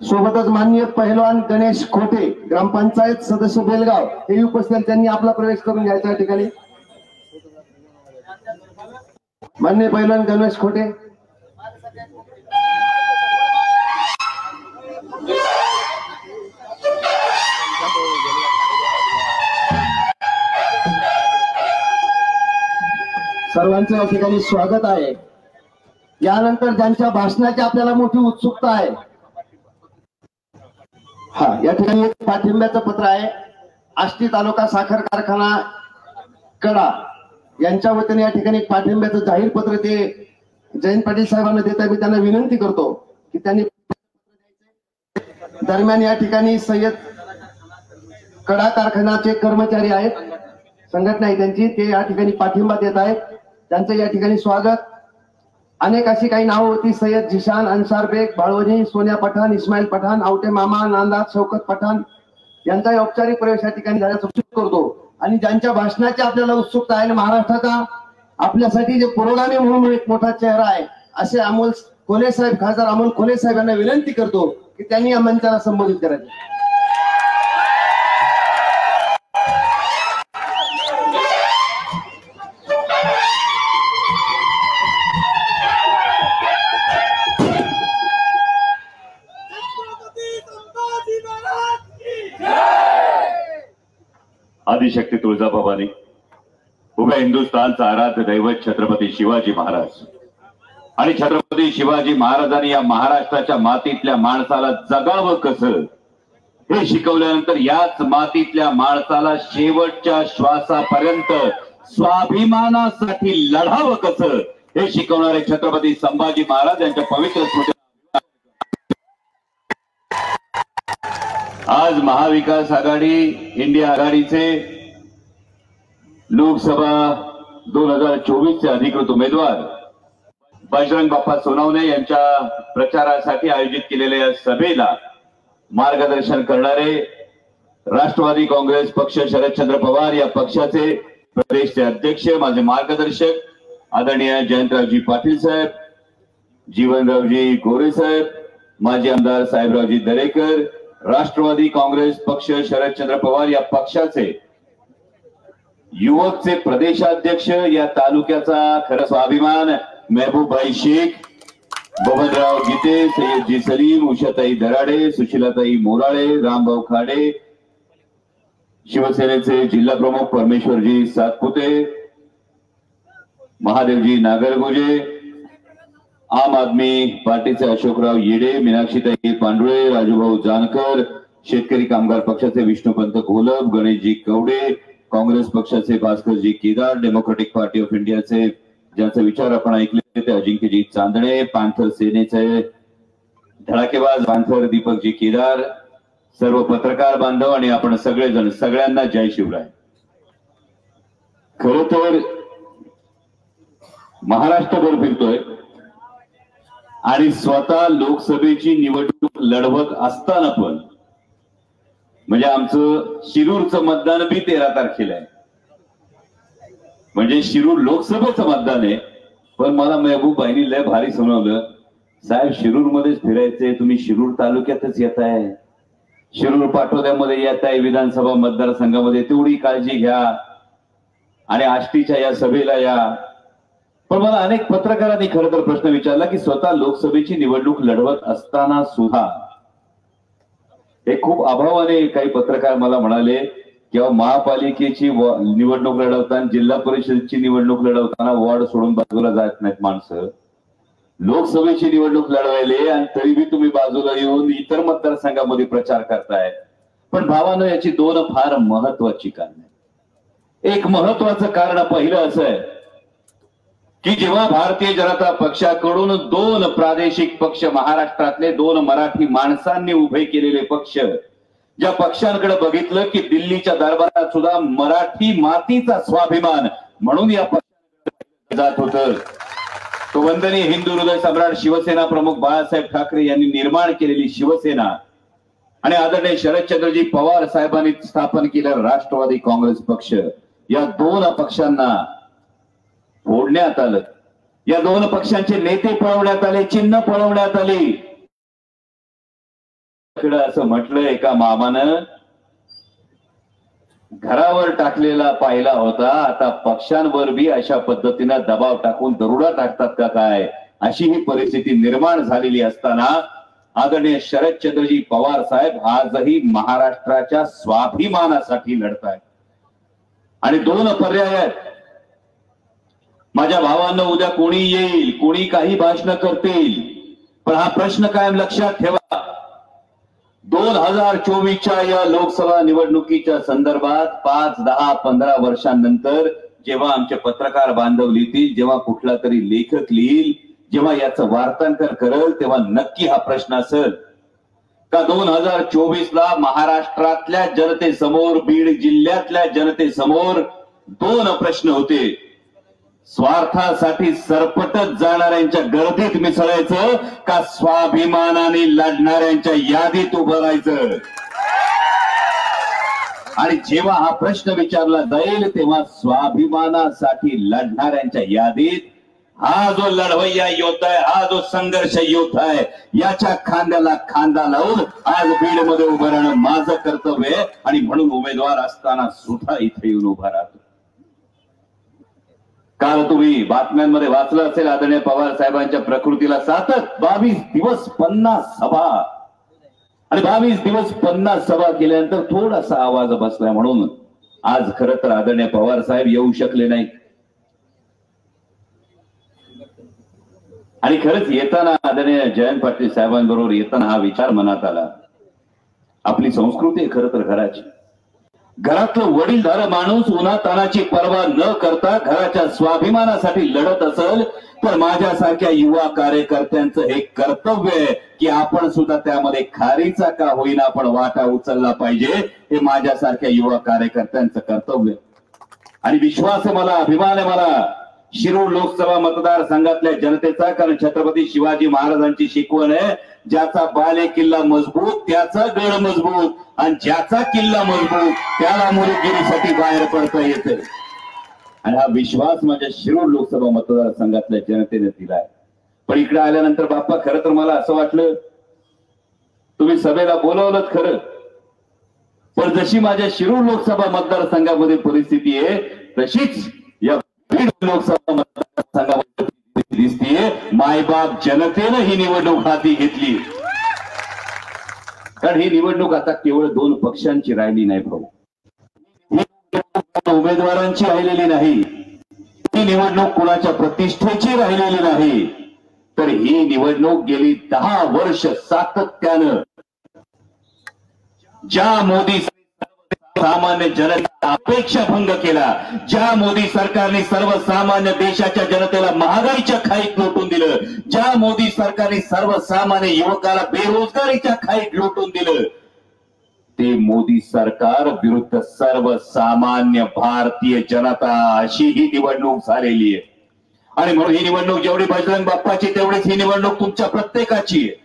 सोबतच माननीय पहिलवान गणेश खोटे ग्रामपंचायत सदस्य बेलगाव हे उपस्थित, त्यांनी आपला प्रवेश करून घ्यायचा या ठिकाणी. माननीय पहिलवान गणेश खोटे. सर्वांचं या ठिकाणी स्वागत आहे. यानंतर ज्यांच्या भाषणाची आपल्याला मोठी उत्सुकता आहे, या ठिकाणी एक पाठिंब्याचं पत्र आहे. आष्टी तालुका साखर कारखाना कडा यांच्या वतीने या ठिकाणी पाठिंब्याचं जाहीर पत्र ते जयंत पाटील साहेबांना देत आहे. मी त्यांना विनंती करतो की त्यांनी दरम्यान या ठिकाणी सय्यद कडा कारखान्याचे कर्मचारी आहेत, संघटना आहे त्यांची, ते या ठिकाणी पाठिंबा देत आहेत. त्यांचं या ठिकाणी स्वागत. अनेक अशी काही नावं होती, सय्यद जिशान, अन्सार बेग, बाळवणी, सोनिया पठाण, इस्माईल पठाण, आवटे मामा, नांदा, शौकत पठाण यांचाही औपचारिक प्रवेश या ठिकाणी झाल्याचं सूचित करतो. आणि ज्यांच्या भाषणाची आपल्याला उत्सुकता आहे, महाराष्ट्राचा आपल्यासाठी जे पुरोगामी म्हणून एक मोठा चेहरा आहे असे अमोल कोल्हे साहेब, खासदार अमोल कोल्हे साहेब यांना विनंती करतो की त्यांनी या मंचाला संबोधित करायचं. आदिशक्ती तुळजाभवानी, उभ्या हिंदुस्थानचा आराध्य दैवत छत्रपती शिवाजी महाराज आणि छत्रपती शिवाजी महाराजांनी या महाराष्ट्राच्या मातीतल्या माणसाला जगावं कसं हे शिकवल्यानंतर याच मातीतल्या माणसाला शेवटच्या श्वासापर्यंत स्वाभिमानासाठी लढावं कसं हे शिकवणारे छत्रपती संभाजी महाराज यांच्या पवित्र स्मृती. आज महाविकास आघाडी इंडिया आघाडीचे लोकसभा 2024 चे अधिकृत उमेदवार बजरंग बाप्पा सोनवणे यांच्या प्रचारासाठी आयोजित केलेल्या या सभेला मार्गदर्शन करणारे राष्ट्रवादी काँग्रेस पक्ष शरदचंद्र पवार या पक्षाचे प्रदेशचे अध्यक्ष, माझे मार्गदर्शक आदरणीय जयंतरावजी पाटील साहेब, जीवनरावजी गोरे साहेब, माजी आमदार साहेबरावजी दरेकर, राष्ट्रवादी काँग्रेस पक्ष शरदचंद्र पवार या पक्षाचे युवकचे प्रदेशाध्यक्ष, या तालुक्याचा खरं स्वाभिमान महबूबभाई शेख, बबनराव गीते, सय्यदजी सलीम, उषाताई दराडे, सुशीलाताई मोराळे, रामभाऊ खाडे, शिवसेनेचे जिल्हा प्रमुख परमेश्वरजी सातपुते, महादेवजी नागरगोजे, आम आदमी पार्टीचे अशोकराव येडे, मीनाक्षीताई पांडुळे, राजूभाऊ जानकर, शेतकरी कामगार पक्षाचे विष्णुपंत घोलप, गणेशजी कवडे, काँग्रेस पक्षाचे Bhaskarji Kedar, democratic party of इंडियाचे ज्यांचे विचार आपण ऐकले ते अजिंक्यजी चांदणे, पांथर सेनेचे धडाकेबाज पांथर दीपकजी केदार, सर्व पत्रकार बांधव आणि आपण सगळेजण, सगळ्यांना जय शिवराय. खर तर महाराष्ट्रभर फिरतोय आणि स्वतः लोकसभेची निवडणूक लढवत असताना पण म्हणजे आमचं शिरूरचं मतदान बी 13 तारखेला आहे, म्हणजे शिरूर लोकसभेचं मतदान आहे. पण मला महबूबबाईंनी लय भारी सुनावलं, साहेब शिरूर मध्येच फिरायचंय, तुम्ही शिरूर तालुक्यातच येत आहे, शिरूर पाटोद्यामध्ये येत आहे, विधानसभा मतदारसंघामध्ये तेवढी काळजी घ्या आणि आष्टीच्या या सभेला या. पण मला अनेक पत्रकारांनी खरं तर प्रश्न विचारला की स्वतः लोकसभेची निवडणूक लढवत असताना सुद्धा हे खूप अभावाने काही पत्रकार मला म्हणाले किंवा महापालिकेची निवडणूक लढवताना, जिल्हा परिषदेची निवडणूक लढवताना वॉर्ड सोडून बाजूला जात नाहीत माणसं, लोकसभेची निवडणूक लढवायले आणि तरीही तुम्ही बाजूला येऊन इतर मतदारसंघामध्ये प्रचार करताय. पण भावानं याची दोन फार महत्वाची कारण आहे. एक महत्वाचं कारण पहिलं असं आहे की जेव्हा भारतीय जनता पक्षाकडून 2 प्रादेशिक पक्ष, महाराष्ट्रातले 2 मराठी माणसांनी उभे केलेले पक्ष, ज्या पक्षांकडे बघितलं की दिल्लीच्या दरबारात सुद्धा मराठी मातीचा स्वाभिमान म्हणून या पक्षाकडे जात होतं, तो वंदनीय हिंदू हृदय सम्राट शिवसेना प्रमुख बाळासाहेब ठाकरे यांनी निर्माण केलेली शिवसेना आणि आदरणीय शरदचंद्रजी पवार साहेबांनी स्थापन केलेला राष्ट्रवादी काँग्रेस पक्ष, या 2 पक्षांना फोडण्यात आलं. या 2 पक्षांचे नेते पळवण्यात आले, चिन्ह पळवण्यात आले. असं म्हटलं एका मामानं, घरावर टाकलेला पाहिला होता, आता पक्षांवर बी अशा पद्धतीने दबाव टाकून दरोडा टाकतात का काय, अशी ही परिस्थिती निर्माण झालेली असताना आदरणीय शरदचंद्रजी पवार साहेब आजही महाराष्ट्राच्या स्वाभिमानासाठी लढतायत. आणि 2 पर्याय आहेत. माझ्या भावांना उद्या कोणी येईल, कोणी काही भाषण करतील, पण हा प्रश्न कायम लक्षात ठेवा, 2024च्या या लोकसभा निवडणुकीच्या संदर्भात 5, 10, 15 वर्षांनंतर जेव्हा आमचे पत्रकार बांधव लिहितील, जेव्हा कुठला तरी लेखक लिहिल, जेव्हा याचं वार्तांकन करेल, तेव्हा नक्की हा प्रश्न असेल का 2024ला महाराष्ट्रातल्या जनतेसमोर, बीड जिल्ह्यातल्या जनतेसमोर 2 प्रश्न होते. स्वार्थासाठी सरपटत जाणाऱ्यांच्या गर्दीत मिसळायचं का स्वाभिमानाने लढणाऱ्यांच्या यादीत उभं राहायचं. आणि जेव्हा हा प्रश्न विचारला जाईल तेव्हा स्वाभिमानासाठी लढणाऱ्यांच्या यादीत हा जो लढवय्या योद्धा आहे, हा जो संघर्ष योद्धा आहे, याच्या खांद्याला खांदा लावून आज बीड मध्ये उभं राहणं माझं कर्तव्य आहे. आणि म्हणून उमेदवार असताना सुद्धा इथे येऊन उभा राहतो. काल तुम्ही बातम्यांमध्ये वाचलं असेल, आदरणीय पवार साहेबांच्या प्रकृतीला साथच 22 दिवस 50 सभा आणि 22 दिवस 50 सभा केल्यानंतर थोडासा आवाज बसलाय, म्हणून आज खरं तर आदरणीय पवार साहेब येऊ शकले नाही. आणि खरंच येताना आदरणीय जयंत पाटील साहेबांबरोबर येताना हा विचार मनात आला, आपली संस्कृती आहे खरं तर घराची. घरातलं वडीलधार माणूस उन्हातानाची पर्वा न करता घराच्या स्वाभिमानासाठी लढत असेल तर माझ्यासारख्या युवा कार्यकर्त्यांचं हे कर्तव्य आहे की आपण सुद्धा त्यामध्ये खारीचा का होईना आपण वाटा उचलला पाहिजे. हे माझ्यासारख्या युवा कार्यकर्त्यांचं कर्तव्य. आणि विश्वास आहे मला, अभिमान आहे मला शिरूर लोकसभा मतदारसंघातल्या जनतेचा. कारण छत्रपती शिवाजी महाराजांची शिकवण आहे, ज्याचा बाले किल्ला मजबूत त्याचा गड मजबूत आणि ज्याचा किल्ला मजबूत त्याला मुलगिरीसाठी बाहेर पडता येते. आणि हा विश्वास माझ्या शिरूर लोकसभा मतदारसंघातल्या जनतेने दिलाय. पण इकडे आल्यानंतर बाप्पा खरं तर मला असं वाटलं, तुम्ही सभेला बोलवलं खरं, पण जशी माझ्या शिरूर लोकसभा मतदारसंघामध्ये परिस्थिती आहे तशीच या बीड लोकसभा मतदारसंघामध्ये दिसतीये. मायबाप जनतेनं ही निवडणूक हाती घेतली. कारण ही निवडणूक आता केवळ 2 पक्षांची राहिली नाही भाऊ, उमेदवारांची राहिलेली नाही. ही निवडणूक कुणाच्या प्रतिष्ठेची राहिलेली नाही, तर ही निवडणूक गेली 10 वर्ष सातत्यानं ज्या मोदी सामान्य जनतेला अपेक्षा भंग केला, ज्या मोदी सरकारने सर्वसामान्य देशाच्या जनतेला महागाईच्या खाईत लोटून दिलं, ज्या मोदी सरकारने सर्वसामान्य युवकाला बेरोजगारीच्या खाईत लोटून दिलं, ते मोदी सरकार विरुद्ध सर्वसामान्य भारतीय जनता अशी ही निवडणूक झालेली आहे. आणि म्हणून ही निवडणूक जेवढी बजरंग बाप्पाची तेवढीच ही निवडणूक तुमच्या प्रत्येकाची आहे.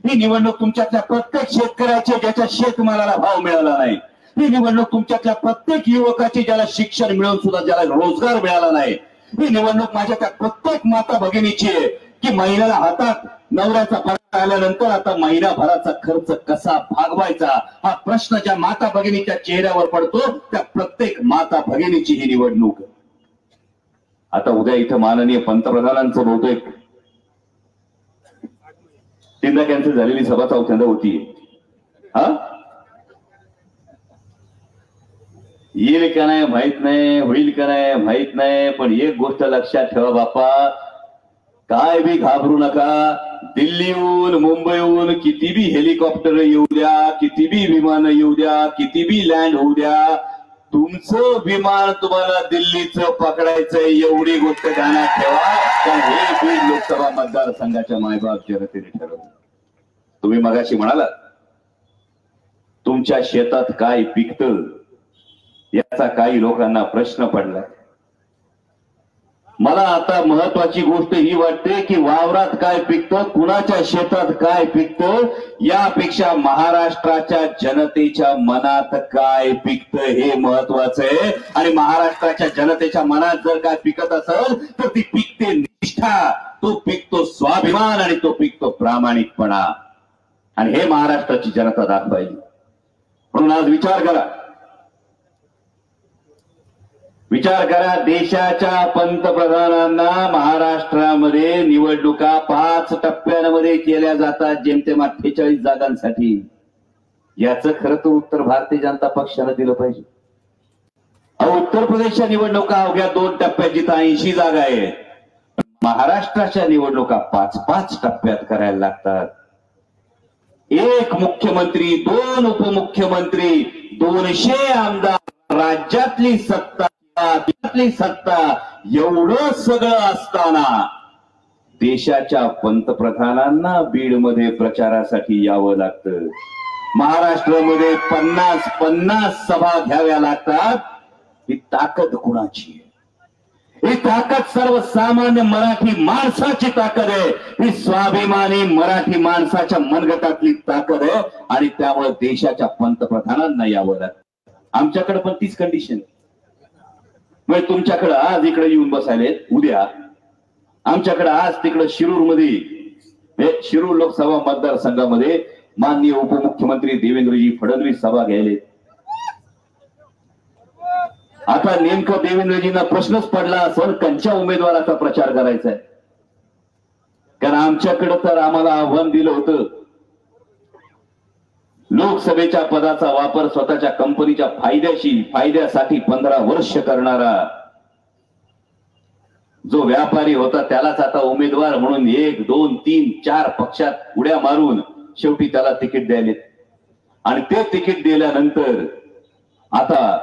ही निवडणूक तुमच्यातल्या प्रत्येक शेतकऱ्याची ज्याच्या शेतमालाला भाव मिळाला नाही. ही निवडणूक तुमच्यातल्या प्रत्येक युवकाची ज्याला शिक्षण मिळून सुद्धा ज्याला रोजगार मिळाला नाही. ही निवडणूक माझ्या त्या प्रत्येक माता भगिनीची आहे की महिन्याला हातात नवऱ्याचा पगार आल्यानंतर आता महिनाभराचा खर्च कसा भागवायचा हा प्रश्न ज्या माता भगिनीच्या चेहऱ्यावर पडतो, त्या प्रत्येक माता भगिनीची ही निवडणूक. आता उद्या इथं माननीय पंतप्रधानांचं बहुतेक 3दा कॅन्सल झालेली सभा 4थ्यांदा होती. हा येईल का नाही माहित नाही, होईल का नाही माहित नाही, पण एक गोष्ट लक्षात ठेवा बाप्पा, काय बी घाबरू नका. दिल्लीहून मुंबईहून किती बी हेलिकॉप्टर येऊ द्या, किती बी विमान येऊ द्या, किती बी लँड होऊ द्या, तुमचं विमान तुम्हाला दिल्लीचं पकडायचंय एवढी गोष्ट ध्यानात ठेवा. कारण हे बीड लोकसभा मतदारसंघाच्या मायबाप जनतेने ठरवलं. तुम्ही मगाशी म्हणाला तुमच्या शेतात काय पिकतं याचा काही लोकांना प्रश्न पडला. मला आता महत्वाची गोष्ट ही वाटते की वावरात काय पिकतं, कुणाच्या शेतात काय पिकतं, यापेक्षा महाराष्ट्राच्या जनतेच्या मनात काय पिकतं हे महत्वाचं आहे. आणि महाराष्ट्राच्या जनतेच्या मनात जर काय पिकत असेल तर ती पिकते निष्ठा, तो पिकतो स्वाभिमान आणि तो पिकतो प्रामाणिकपणा. आणि हे महाराष्ट्राची जनता दाखवायची. म्हणून आज विचार करा, देशाच्या पंतप्रधानांना महाराष्ट्रामध्ये निवडणुका 5 टप्प्यांमध्ये केल्या जातात, जेमतेम 48 जागांसाठी. याचं खरं तर उत्तर भारतीय जनता पक्षानं दिलं पाहिजे. उत्तर प्रदेशच्या निवडणुका अवघ्या 2 टप्प्यात जिथं 80 जागा आहेत, महाराष्ट्राच्या निवडणुका 5-5 टप्प्यात करायला लागतात. 1 मुख्यमंत्री, 2 उपमुख्यमंत्री, 200 आमदार, राज्यातली सत्ता एवढं सगळं असताना देशाच्या पंतप्रधानांना बीडमध्ये प्रचारासाठी यावं लागतं. महाराष्ट्रामध्ये 50 सभा घ्याव्या लागतात. ही ताकद कुणाची आहे? ही ताकद सर्वसामान्य मराठी माणसाची ताकद आहे. ही स्वाभिमानी मराठी माणसाच्या मनगटातली ताकद आहे. आणि त्यामुळे देशाच्या पंतप्रधानांना यावं लागतं. आमच्याकडे पण तीच कंडिशन. म्हणजे तुमच्याकडे आज इकडे येऊन बसायले, उद्या आमच्याकडे आज तिकडे शिरूर मध्ये, शिरूर लोकसभा मतदारसंघामध्ये माननीय उपमुख्यमंत्री देवेंद्रजी फडणवीस सभा घ्यायले. आता नेमकं देवेंद्रजींना प्रश्नच पडला असेल कंच्या उमेदवाराचा प्रचार करायचा आहे. कारण आमच्याकडे तर आम्हाला आव्हान दिलं होतं, लोकसभेच्या पदाचा वापर स्वतःच्या कंपनीच्या फायद्यासाठी 15 वर्ष करणारा जो व्यापारी होता त्यालाच आता उमेदवार म्हणून 1, 2, 3, 4 पक्षात उड्या मारून शेवटी त्याला तिकीट द्यायले. आणि ते तिकीट दिल्यानंतर आता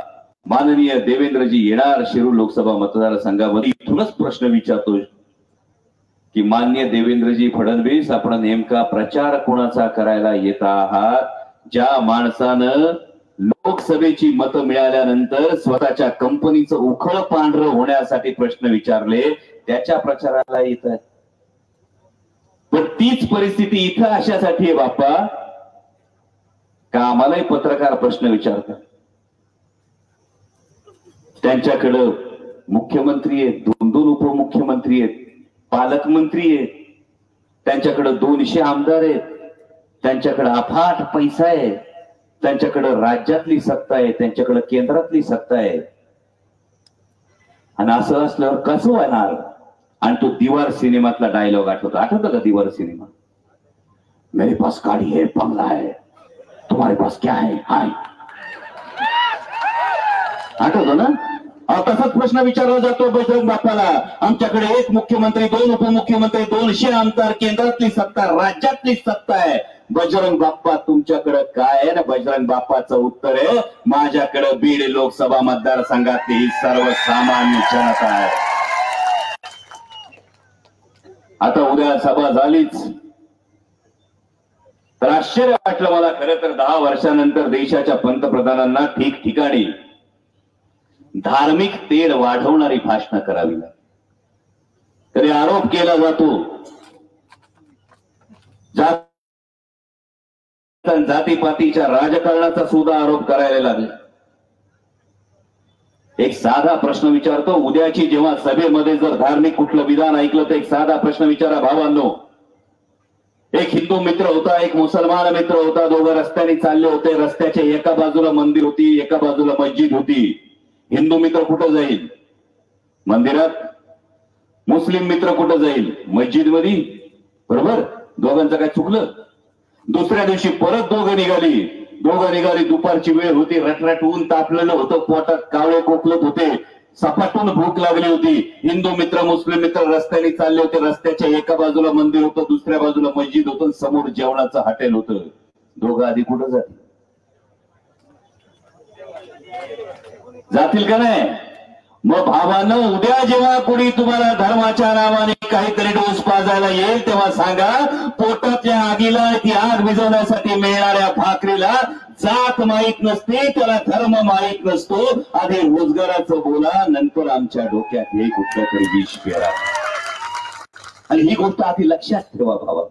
माननीय देवेंद्रजी येणार शिरूर लोकसभा मतदारसंघामध्ये. इथूनच प्रश्न विचारतो की माननीय देवेंद्रजी फडणवीस, आपण नेमका प्रचार कोणाचा करायला येत आहात? ज्या माणसानं लोकसभेची मतं मिळाल्यानंतर स्वतःच्या कंपनीचं उखळ पांढरं होण्यासाठी प्रश्न विचारले, त्याच्या प्रचाराला येत आहे. पण तीच परिस्थिती इथं अशासाठी आहे बाप्पा का आम्हालाही पत्रकार प्रश्न विचारतात. त्यांच्याकडं मुख्यमंत्री आहेत, 2-2 उपमुख्यमंत्री आहेत, पालकमंत्री आहेत, त्यांच्याकडे 200 आमदार आहेत, त्यांच्याकडे अफाट पैसा आहे, त्यांच्याकडे राज्यातली सत्ता आहे, त्यांच्याकडे केंद्रातली सत्ता आहे. आणि असं असल्यावर कसं होणार? आणि तो दीवार सिनेमातला डायलॉग आठवतो का? दीवार सिनेमा, मेरे पास गाड़ी है, बंगला है, तुम्हारे पास क्या है? हाय, आठवतो ना? तसाच प्रश्न विचारला जातो बजरंग बाप्पाला. आमच्याकडे 1 मुख्यमंत्री, 2 उपमुख्यमंत्री, 200 आमदार, केंद्रातली सत्ता, राज्यातली सत्ता आहे. बजरंग बाप्पा तुमच्याकडे काय आहे ना? बजरंग बाप्पाचं उत्तर आहे, माझ्याकडे बीड लोकसभा मतदारसंघातली ही सर्वसामान्य जनता आहे. आता उद्या सभा झालीच तर आश्चर्य वाटलं मला खरं तर. 10 वर्षानंतर देशाच्या पंतप्रधानांना ठिकठिकाणी धार्मिक तेढ वाढवणारी भाषणं करावी लागतात. तरी आरोप केला जातो, जातीपातीच्या राजकारणाचा सुद्धा आरोप करायला लागले. एक साधा प्रश्न विचारतो, उद्याची जेव्हा सभेमध्ये जर धार्मिक कुठलं विधान ऐकलं तर एक साधा प्रश्न विचारा भावांनो. एक हिंदू मित्र होता, एक मुसलमान मित्र होता, दोघं रस्त्याने चालले होते. रस्त्याच्या एका बाजूला मंदिर होती, एका बाजूला मस्जिद होती. हिंदू मित्र कुठं जाईल? मंदिरात. मुस्लिम मित्र कुठं जाईल? मस्जिद मध्ये. बरोबर? दोघांचं काय चुकलं? दुसऱ्या दिवशी परत दोघं निघाली. दुपारची वेळ होती, रटरट ऊन तापलेलं होतं, पोटात कावळे कोकलत होते, सपाटून भूक लागली होती. हिंदू मित्र मुस्लिम मित्र रस्त्याने चालले होते. रस्त्याच्या एका बाजूला मंदिर होतं, दुसऱ्या बाजूला मस्जिद होतं, समोर जेवणाचं हॉटेल होतं. दोघं आधी कुठं जातील का नाही? मग भावानं, उद्या जेव्हा कोणी तुम्हाला धर्माच्या नावाने काहीतरी डोस पाजायला येईल तेव्हा सांगा, पोटातल्या आगीला ती आग विझवण्यासाठी मिळणाऱ्या भाकरीला जात माहीत नसते, त्याला धर्म माहीत नसतो. आधी रोजगाराचं बोला, नंतर आमच्या डोक्यात हे कुठलं तरी विष पेरा. आणि ही गोष्ट आधी लक्षात ठेवा भावा.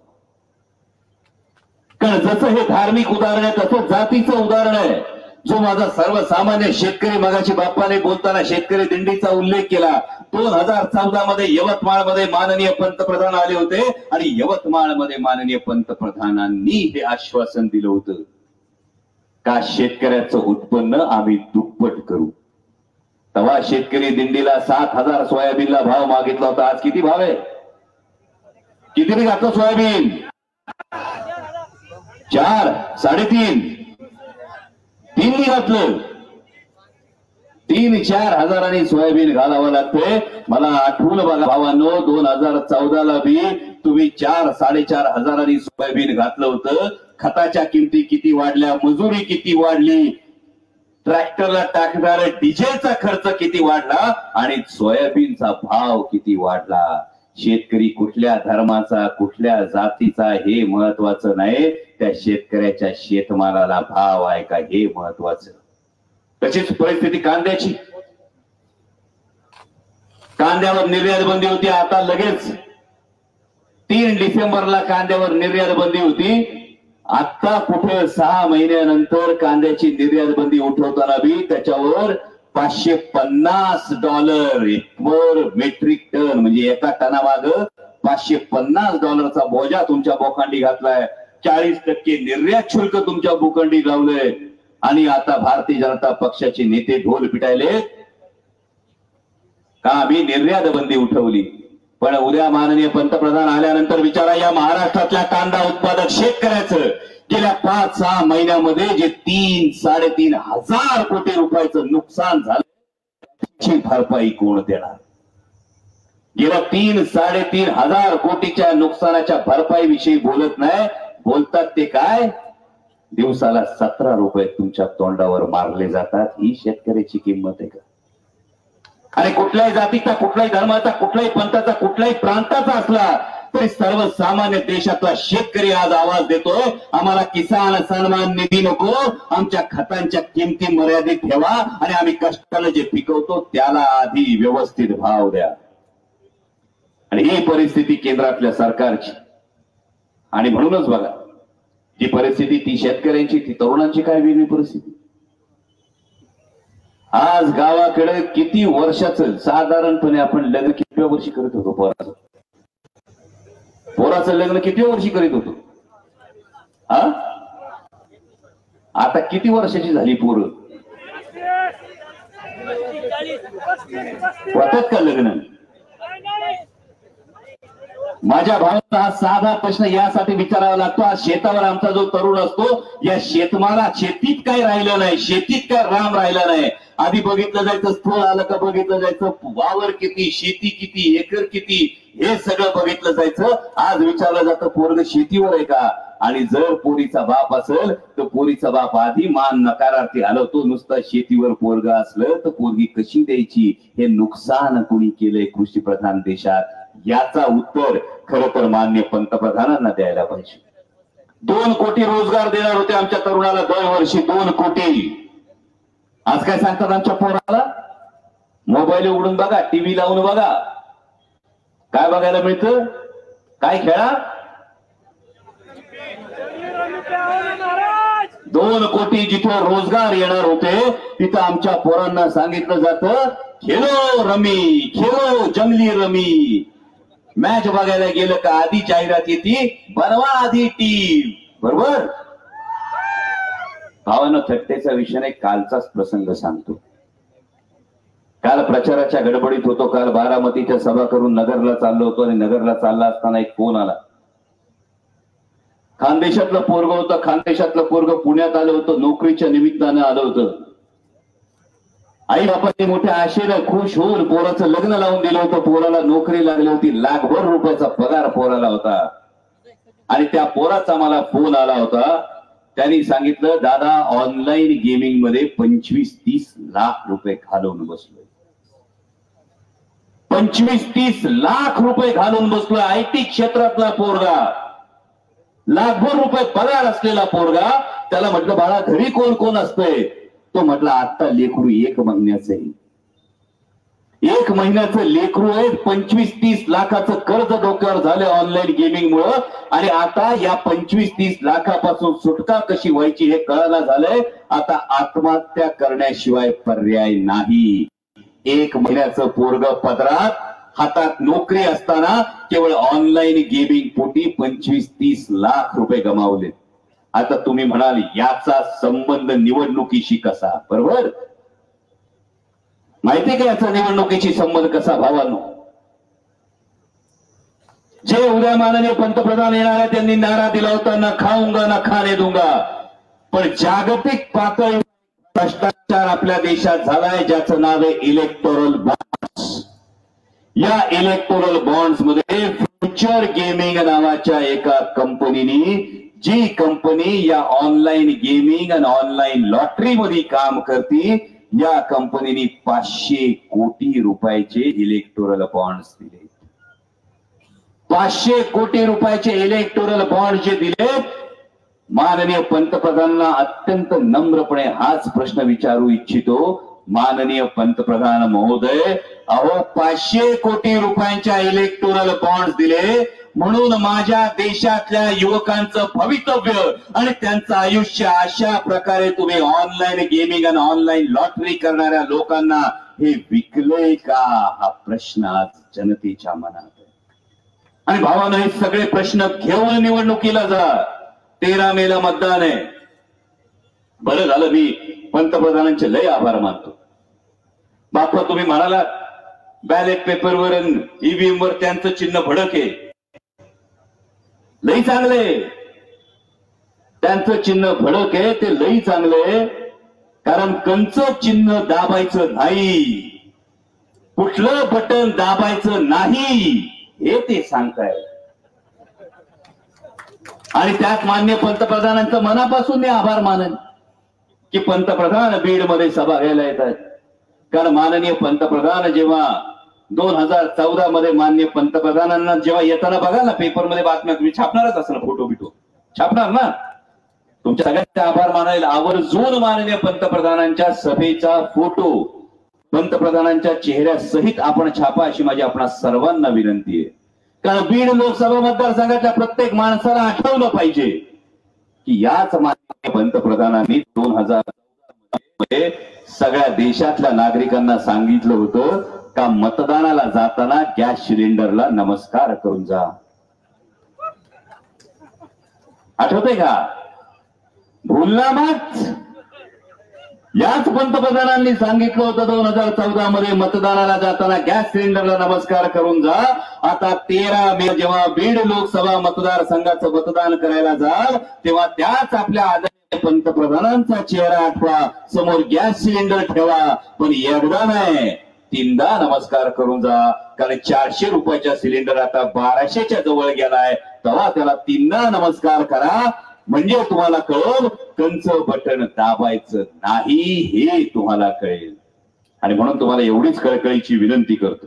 कारण जसं हे धार्मिक उदाहरण आहे तसं जातीचं उदाहरण आहे. जो माझा सर्वसामान्य शेतकरी, मगाशी बाप्पाने बोलताना शेतकरी दिंडीचा उल्लेख केला. 2014 मध्ये यवतमाळमध्ये माननीय पंतप्रधान आले होते आणि यवतमाळमध्ये माननीय पंतप्रधानांनी हे आश्वासन दिलं होतं का शेतकऱ्याचं उत्पन्न आम्ही दुप्पट करू. तेव्हा शेतकरी दिंडीला 7,000 सोयाबीनला भाव मागितला होता. आज किती भाव आहे? किती घातलं सोयाबीन? 4, 3.5, 3 घातलं. 3-4 हजारांनी सोयाबीन घालावं लागतंय. मला आठवून बघा भावांनो, 2014ला बी तुम्ही 4-4.5 हजारांनी सोयाबीन घातलं होतं. खताच्या किमती किती वाढल्या, मजुरी किती वाढली, ट्रॅक्टरला टाकणारे डिझेलचा खर्च किती वाढला आणि सोयाबीनचा भाव किती वाढला. शेतकरी कुठल्या धर्माचा, कुठल्या जातीचा हे महत्वाचं नाही, त्या शेतकऱ्याच्या शेतमालाला भाव आहे का हे महत्वाचं. तशीच परिस्थिती कांद्याची. कांद्यावर निर्यात बंदी होती. आता लगेच 3 डिसेंबरला कांद्यावर निर्यात बंदी होती. आता कुठे 6 महिन्यानंतर कांद्याची निर्यात बंदी उठवताना बी त्याच्यावर $550 पर मेट्रिक टन, म्हणजे एका टनामाग $550 बोजा तुमच्या बोकांडी घातलाय. 40% निर्यात शुल्क तुमच्या बोकांडी लावलंय. आणि आता भारतीय जनता पक्षाचे नेते ढोल पिटायले का आम्ही निर्यात बंदी उठवली. पण उद्या माननीय पंतप्रधान आल्यानंतर विचारा या महाराष्ट्रातल्या कांदा उत्पादक शेतकऱ्याचं गेल्या 5-6 महिन्यामध्ये जे 3-3.5 हजार कोटी रुपयाचं नुकसान झालं त्याची भरपाई कोण देणार. गेल्या 3-3.5 हजार कोटीच्या नुकसानाच्या भरपाई विषयी बोलत नाही. बोलतात ते काय, दिवसाला 17 रुपये तुमच्या तोंडावर मारले जातात. ही शेतकऱ्याची किंमत आहे का? आणि कुठल्याही जातीचा, कुठल्याही धर्माचा, कुठल्याही पंथाचा, कुठल्याही प्रांताचा असला तरी सर्वसामान्य देशातला शेतकरी आज आवाज देतोय, आम्हाला किसान सन्मान निधी नको, आमच्या खतांच्या किमती मर्यादित ठेवा आणि आम्ही कष्टानं जे पिकवतो त्याला आधी व्यवस्थित भाव द्या. आणि ही परिस्थिती केंद्रातल्या सरकारची. आणि म्हणूनच बघा, जी परिस्थिती ती शेतकऱ्यांची, ती तरुणांची काय वेगळी परिस्थिती. आज गावाकडे किती वर्षाचं साधारणपणे आपण लग्न किती वर्षी करत होतो. पोराचं लग्न किती वर्षी करीत होतो. आता किती वर्षाची झाली पोरं. होतात का लग्न. माझ्या भावाचा हा साधा प्रश्न यासाठी विचारावा लागतो. आज शेतावर आमचा जो तरुण असतो, या शेतमाला शेतीत काय राहिलं नाही, शेतीत काय राम राहिला नाही. आधी बघितलं जायचं स्थळ आलं का बघितलं जायचं वावर किती, शेती किती, एकर किती, हे सगळं बघितलं जायचं. आज विचारलं जातं पोरग शेतीवर आहे का. आणि जर पोरीचा बाप असेल तर पोरीचा बाप आधी मान नकारार्थी हलवतो. नुसतं शेतीवर पोरग असलं तर पोरगी कशी द्यायची, हे नुकसान कुणी केलंय कृषी प्रधान देशात, याचा उत्तर खरं तर माननीय पंतप्रधानांना द्यायला पाहिजे. 2 कोटी रोजगार देणार होते आमच्या तरुणाला दरवर्षी, 2 कोटी. आज काय सांगतात आमच्या पोराला, मोबाईल उघडून बघा, टीव्ही लावून बघा, काय बघायला मिळतं, काय खेळा. 2 कोटी जिथे रोजगार येणार होते तिथं आमच्या पोरांना सांगितलं जातं खेलो रमी, खेलो जंगली रमी. मॅच बघायला गेलं का आधी जाहिरात येते, बनवा आधी टीम. बरोबर. भावानं थट्टेचा विषय नाही, कालचाच प्रसंग सांगतो. काल प्रचाराच्या गडबडीत होतो. काल बारामतीच्या सभा करून नगरला चाललो होतो आणि नगरला चालला असताना एक फोन आला. खानदेशातलं पोरग होतं. खानदेशातलं पोरग पुण्यात आलं होतं, नोकरीच्या निमित्तानं आलं होतं. आई बापांनी मोठ्या आशेनं खुश होऊन पोराचं लग्न लावून दिलं होतं. पोराला नोकरी लागली होती, लाखभर रुपयाचा पगार पोराला होता. आणि त्या पोराचा मला फोन आला होता. त्यांनी सांगितलं, दादा ऑनलाईन गेमिंग मध्ये 25-30 लाख रुपये घालवून बसलोय. 25-30 लाख रुपये घालून बसलोय. आयटी क्षेत्रातला पोरगा, लाखभर रुपये पगार असलेला पोरगा. त्याला म्हटलं, बाळा घरी कोण कोण असतंय. तो म्हटला, आता लेकरू 1 महिन्याचं आहे. 1 महिन्याचं लेकरू आहे. 25-30 लाखाचं कर्ज डोक्यावर झालं ऑनलाईन गेमिंग मुळे. आणि आता या 25-30 लाखापासून सुटका कशी व्हायची हे कळायला झालंय. आता आत्महत्या करण्याशिवाय पर्याय नाही. 1 महिन्याचं पोरग पदरात, हातात नोकरी असताना केवळ ऑनलाईन गेमिंग पोटी 25-30 लाख रुपये गमावले. आता तुम्ही म्हणाल याचा संबंध निवडणुकीशी कसा. बरोबर. माहितीये का याचा निवडणुकीशी संबंध कसा भावांनो. जे उद्या माननीय पंतप्रधान येणार आहे त्यांनी नारा दिला होता, ना खाऊंगा ना खाने दूंगा. पण जागतिक पातळीवर भ्रष्टाचार आपल्या देशात झालाय, ज्याचं नाव आहे इलेक्टोरल बॉन्ड्स. या इलेक्टोरल बॉन्ड्स मध्ये फ्युचर गेमिंग नावाच्या एका कंपनीने, जी कंपनी या ऑनलाईन गेमिंग आणि ऑनलाईन लॉटरी मध्ये काम करते, या कंपनीने 500 कोटी रुपयाचे इलेक्टोरल बॉन्ड्स दिले. 500 कोटी रुपयाचे इलेक्टोरल बॉन्ड जे दिले. माननीय पंतप्रधानांना अत्यंत नम्रपणे हाच प्रश्न विचारू इच्छितो. माननीय पंतप्रधान महोदय, अहो 500 कोटी रुपयांच्या इलेक्टोरल बॉन्ड्स दिले म्हणून माझ्या देशातल्या युवकांचं भवितव्य आणि त्यांचं आयुष्य अशा प्रकारे तुम्ही ऑनलाईन गेमिंग आणि ऑनलाईन लॉटरी करणाऱ्या लोकांना हे विकले का, हा प्रश्न आज जनतेच्या मनात आहे. आणि भावानं हे सगळे प्रश्न घेऊन निवडणुकीला जा. 13 मेला मतदान आहे. बरं झालं मी पंतप्रधानांचे लय आभार मानतो. बाप्पा तुम्ही म्हणाला बॅलेट पेपरवर ईव्हीएम वर त्यांचं चिन्ह भडक आहे. लई चांगले, त्यांचं चिन्ह भडक आहे ते लई चांगले, कारण कंचं चिन्ह दाबायचं नाही, कुठलं बटन दाबायचं नाही हे ते सांगताय. आणि त्यात मान्य पंतप्रधानांचं मनापासून मी आभार मानेन की पंतप्रधान बीड मध्ये सभा घ्यायला येतात. कारण माननीय पंतप्रधान जेव्हा 2014 मध्ये माननीय पंतप्रधानांना जेव्हा येताना बघा ना पेपरमध्ये बातम्या, तुम्ही छापणारच असं फोटो बिटो छापणार ना, तुमच्या सगळ्यांचे आभार मानायला आवर्जून माननीय पंतप्रधानांच्या सभेचा फोटो पंतप्रधानांच्या चेहऱ्यासहित आपण छापा अशी माझी आपणा सर्वांना विनंती आहे. कारण बीड लोकसभा मतदारसंघाच्या प्रत्येक माणसाला आठवलं पाहिजे की याच माननीय पंतप्रधानांनी 2014 मध्ये सगळ्या देशातल्या नागरिकांना सांगितलं होतं का मतदानाला जाताना गॅस सिलेंडरला नमस्कार करून जा. आठवतंय का? भूलना मत. याच पंतप्रधानांनी सांगितलं होतं 2014 मध्ये मतदानाला जाताना गॅस सिलेंडरला नमस्कार करून जा. आता 13 मे जेव्हा बीड लोकसभा मतदारसंघाचं मतदान करायला जाल तेव्हा त्याच आपल्या आदरणीय पंतप्रधानांचा चेहरा आठवा, समोर गॅस सिलेंडर ठेवा, पण एकदा नाही 3दा नमस्कार करून जा. कारण 400 रुपयाचा सिलेंडर आता 1200च्या जवळ गेलाय, तेव्हा त्याला 3दा नमस्कार करा. म्हणजे तुम्हाला कळेल कंचं बटन दाबायचं नाही हे तुम्हाला कळेल. आणि म्हणून तुम्हाला एवढीच कळकळीची विनंती करतो.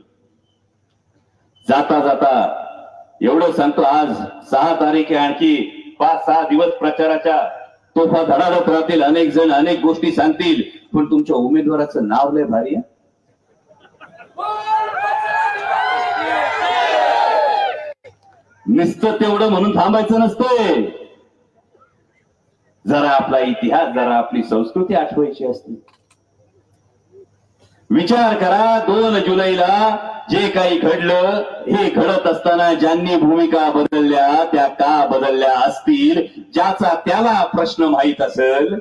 जाता जाता एवढं सांगतो, आज 6 तारीख आहे, आणखी 5-6 दिवस प्रचाराच्या तोफा धडाडत राहतील. अनेक जण अनेक गोष्टी सांगतील, पण तुमच्या उमेदवाराचं नाव लय भारी आहे. नुसतं तेवढं म्हणून थांबायचं नसतंय. जरा आपला इतिहास, जरा आपली संस्कृती आठवायची असते. विचार करा 2 जुलैला जे काही घडलं, हे घडत असताना ज्यांनी भूमिका बदलल्या त्या का बदलल्या असतील, ज्याचा त्याला प्रश्न माहित असेल.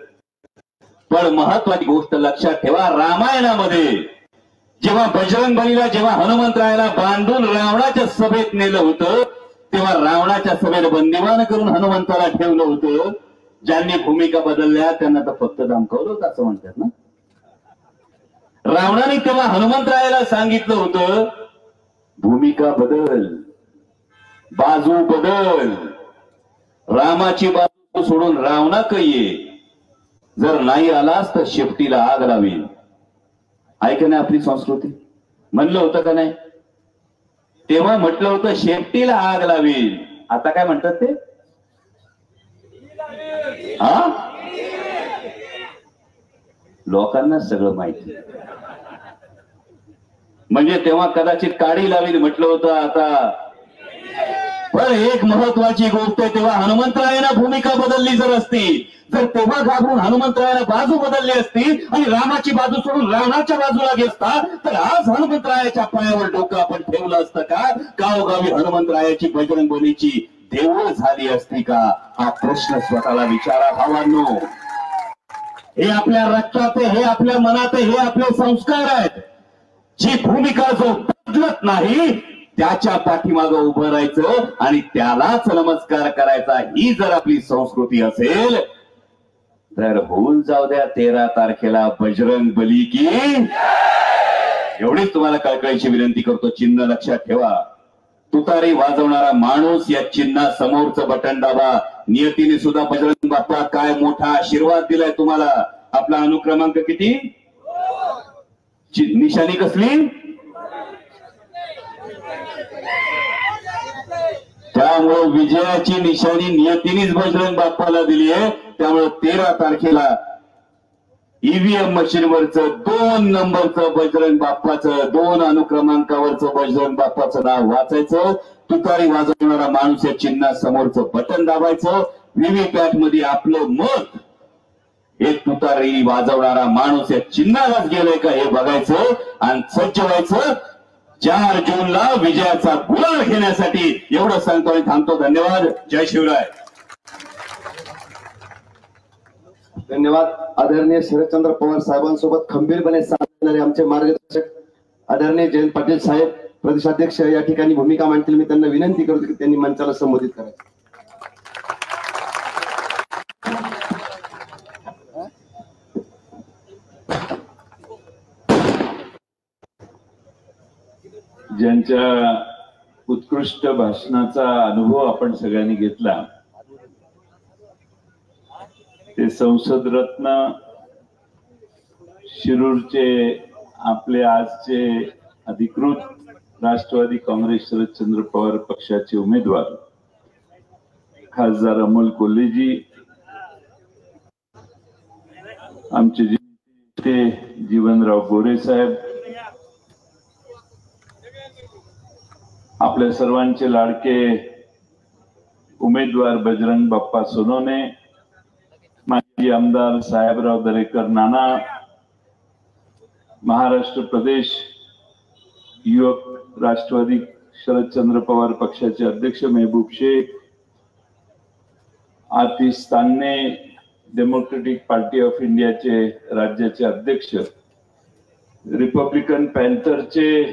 पण महत्वाची गोष्ट लक्षात ठेवा, रामायणामध्ये जेव्हा बजरंगबलीला, जेव्हा हनुमंतरायाला बांधून रावणाच्या सभेत नेलं होतं, तेव्हा रावणाच्या सभेत बंदिवान करून हनुमंताला ठेवलं होतं. ज्यांनी भूमिका बदलल्या त्यांना तर फक्त धमकावलं होतं असं म्हणतात ना. रावणाने तेव्हा हनुमंतरायाला सांगितलं होतं भूमिका बदल, बाजू बदल, रामाची बाजू सोडून रावणाकडे ये, जर नाही आलास तर शेपटीला आग लावील. ऐक नाही आपली संस्कृती, म्हणलं होतं का नाही? तेव्हा म्हटलं होतं शेपटीला आग लावील. आता काय म्हणतात ते? हा, लोकांना सगळं माहिती. म्हणजे तेव्हा कदाचित काडी लावील म्हटलं होतं, आता. पण एक महत्वाची गोष्ट आहे, तेव्हा हनुमंतरायानं भूमिका बदलली जर असती, जर तेव्हा घाबरून हनुमंतरायानं बाजू बदलली असती आणि रामाची बाजू सोडून रावणाच्या बाजूला घेतला, तर आज हनुमंतरायाच्या पायावर डोकं आपण ठेवलं असतं का? गावोगावी हनुमंतरायाची बजरंगबलीची देवळ झाली असती का? हा प्रश्न स्वतःला विचारा भावांनो. हे आपल्या रक्तात आहे, हे आपल्या मनात आहे, हे आपले संस्कार आहेत. जी भूमिका जो बदलत नाही त्याच्या पाठीमागं उभं राहायचं आणि त्यालाच नमस्कार करायचा, ही जर आपली संस्कृती असेल तर होऊन जाऊ द्या 13 तारखेला बजरंगबली की. एवढीच तुम्हाला कळकळीची विनंती करतो. चिन्ह लक्षात ठेवा. तुतारी वाजवणारा माणूस या चिन्हा समोरचं बटन दाबा. नियतीने सुद्धा बजरंग बाप्पा काय मोठा आशीर्वाद दिलाय तुम्हाला. आपला अनुक्रमांक किती? निशाणी कसली? त्यामुळे विजयाची निशाणी नियतीनेच बजरंग बाप्पाला दिली आहे. त्यामुळे 13 तारखेला ईव्हीएम मशीनवरचं 2 नंबरचं बजरंग बाप्पाचं, 2 अनुक्रमांकावरचं बजरंग बाप्पाचं नाव वाचायचं. तुतारी वाजवणारा माणूस या चिन्हा समोरचं बटन दाबायचं. व्हीव्हीपॅट मध्ये आपलं मत हे तुतारी वाजवणारा माणूस या चिन्हालाच गेलंय का हे बघायचं आणि सज्ज व्हायचं 4 जूनला विजयाचा गुलाल घेण्यासाठी. एवढं सांगतो आणि थांबतो. धन्यवाद. जय शिवराय. धन्यवाद. आदरणीय शरदचंद्र पवार साहेबांसोबत खंबीरपणे साथ देणारे आमचे मार्गदर्शक आदरणीय जयंत पाटील साहेब प्रदेशाध्यक्ष या ठिकाणी भूमिका मांडतील. मी त्यांना विनंती करतो की त्यांनी मंचाला संबोधित करायचं. ज्यांच्या उत्कृष्ट भाषणाचा अनुभव आपण सगळ्यांनी घेतला ते संसद रत्न शिरूरचे आपले आजचे अधिकृत राष्ट्रवादी काँग्रेस शरदचंद्र पवार पक्षाचे उमेदवार खासदार अमोल कोल्हेजी, आमचे ते जीवनराव गोरे साहेब, आपल्या सर्वांचे लाडके उमेदवार बजरंग बाप्पा सोनवणे, माजी आमदार साहेबराव दरेकर नाना, महाराष्ट्र प्रदेश युवक राष्ट्रवादी शरदचंद्र पवार पक्षाचे अध्यक्ष मेहबूब शेख, आतिश तान्ने डेमोक्रेटिक पार्टी ऑफ इंडियाचे राज्याचे अध्यक्ष, रिपब्लिकन पॅन्थरचे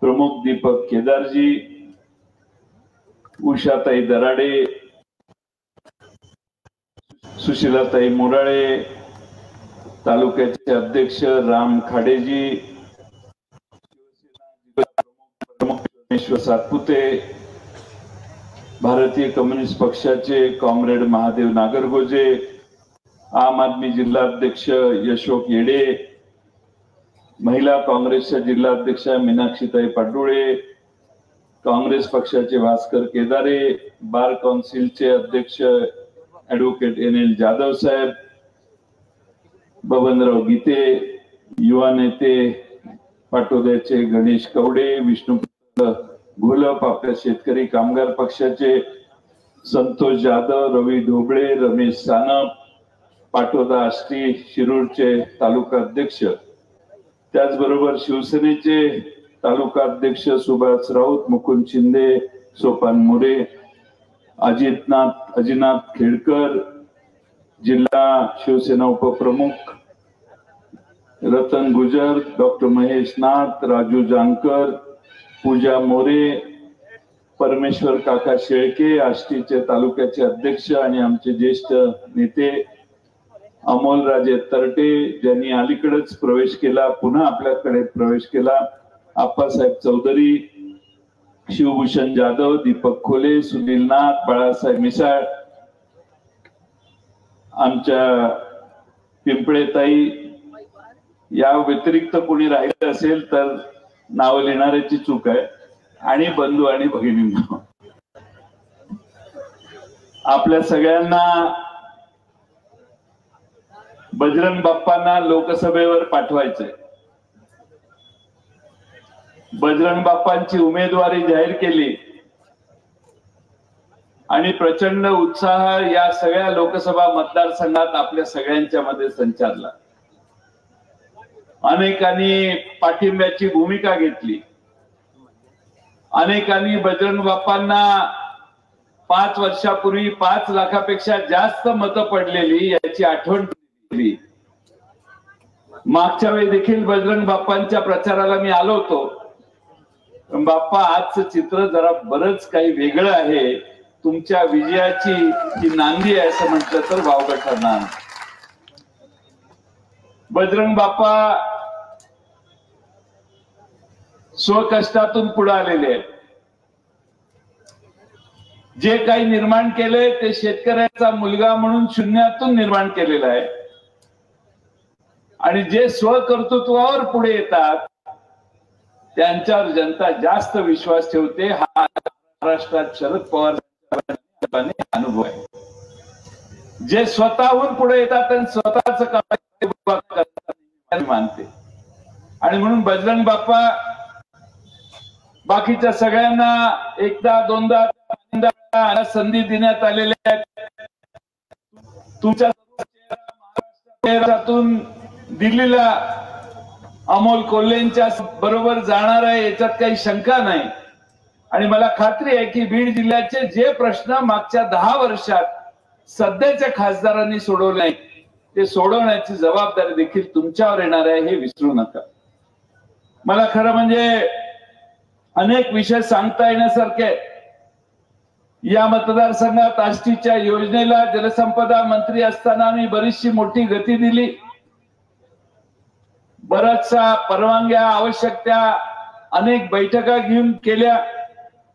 प्रमुख दीपक केदारजी, उषाताई दराडे, सुशीलाताई मोराळे, तालुक्याचे अध्यक्ष राम खाडेजी, परमेश्वर सातपुते, भारतीय कम्युनिस्ट पक्षाचे कॉम्रेड महादेव नागरगोजे, आम आदमी जिल्हाध्यक्ष यशोक येडे, महिला काँग्रेसच्या जिल्हाध्यक्षा मीनाक्षीताई पाडुळे, काँग्रेस पक्षाचे भास्कर केदारे, बार काउन्सिलचे अध्यक्ष ऍडव्होकेट NL जाधव साहेब, बबनराव गीते, युवा नेते पाटोद्याचे गणेश कवडे, विष्णुपुत्र घोलप, आपल्या शेतकरी कामगार पक्षाचे संतोष जाधव, रवी ढोबळे, रमेश सानप, पाटोदा आष्टी शिरूरचे तालुका अध्यक्ष, त्याचबरोबर शिवसेनेचे तालुका अध्यक्ष सुभाष राऊत, मुकुंद शिंदे, सोपान मोरे, अजिनाथ खेडकर, जिल्हा शिवसेना उपप्रमुख रतन गुजर, डॉक्टर महेश नाथ, राजू जानकर, पूजा मोरे, परमेश्वर काका शेळके, आष्टीचे तालुक्याचे अध्यक्ष आणि आमचे ज्येष्ठ नेते अमोलराजे तरटे, ज्यांनी अलीकडेच प्रवेश केला, पुन्हा आपल्याकडे प्रवेश केला, आप्पासाहेब चौधरी, शिवभूषण जाधव, दीपक खोले, सुनील नाथ, बाळासाहेब मिसाळ, आमच्या पिंपळेताई, या व्यतिरिक्त कोणी राहिलं असेल तर नाव लिहिणाऱ्याची चूक आहे, आणि बंधू आणि भगिनींना आपल्या सगळ्यांना बजरंग बाप्पांना लोकसभेवर पाठवायचंय. बजरंग बाप्पांची उमेदवारी जाहीर केली आणि प्रचंड उत्साह या सगळ्या लोकसभा मतदारसंघात आपल्या सगळ्यांच्या मध्ये संचारला. अनेकांनी पाठिंब्याची भूमिका घेतली. अनेकांनी बजरंग बाप्पांना 5 वर्षापूर्वी 5 लाखापेक्षा जास्त मतं पडलेली याची आठवण केली. मागच्या वेळी देखील बजरंग बाप्पांच्या प्रचाराला मी आलो होतो. बाप्पा, आजचं चित्र जरा बरंच काही वेगळं आहे. तुमच्या विजयाची जी नांदी आहे असं म्हटलं तर वावगं ठरणार. बजरंग बाप्पा स्वकष्टातून पुढे आलेले आहेत. जे काही निर्माण केलंय ते शेतकऱ्याचा मुलगा म्हणून शून्यातून निर्माण केलेलं आहे. आणि जे स्वकर्तृत्वावर पुढे येतात त्यांच्यावर जनता जास्त विश्वास ठेवते. हा महाराष्ट्रात शरद पवार अनुभव आहे. जे स्वतःहून पुढे येतात आणि स्वतःच मानते. आणि म्हणून बजरंग बाप्पा बाकीच्या सगळ्यांना एकदा दोनदा तीनदा संधी देण्यात आलेल्या आहेत. तुमच्या महाराष्ट्रातून दिल्लीला अमोल कोल्हेंच्या बरोबर जाणार आहे याच्यात काही शंका नाही. आणि मला खात्री आहे की बीड जिल्ह्याचे जे प्रश्न मागच्या 10 वर्षात सध्याच्या खासदारांनी सोडवले नाही ते सोडवण्याची जबाबदारी देखील तुमच्यावर येणार आहे, हे विसरू नका. मला खरं म्हणजे अनेक विषय सांगता येण्यासारखे. या मतदारसंघात आष्टीच्या योजनेला जलसंपदा मंत्री असताना मी बरीचशी मोठी गती दिली. बऱ्याचशा परवानग्या आवश्यक त्या अनेक बैठका घेऊन केल्या.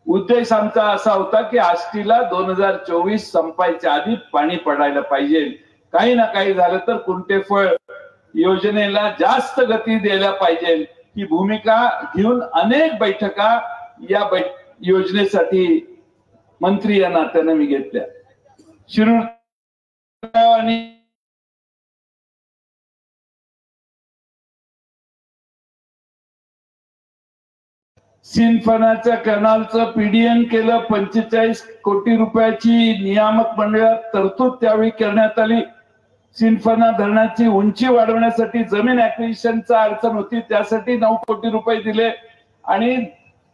उद्देश आमचा असा होता की आष्टीला 2024 संपायच्या आधी पाणी पडायला पाहिजे. काही ना काही झालं तर कुंटेफळ योजनेला जास्त गती द्यायला पाहिजे ही भूमिका घेऊन अनेक बैठका या योजनेसाठी मंत्री या नात्याने मी घेतल्या. शिरूर आणि सिंफनाच्या कॅनलचं पीडीएन केलं. 45 कोटी रुपयाची नियामक मंडळात तरतूद त्यावेळी करण्यात आली. सिंफना धरणाची उंची वाढवण्यासाठी जमीन ऍक्विजिशनचा अडचण होती, त्यासाठी 9 कोटी रुपये दिले आणि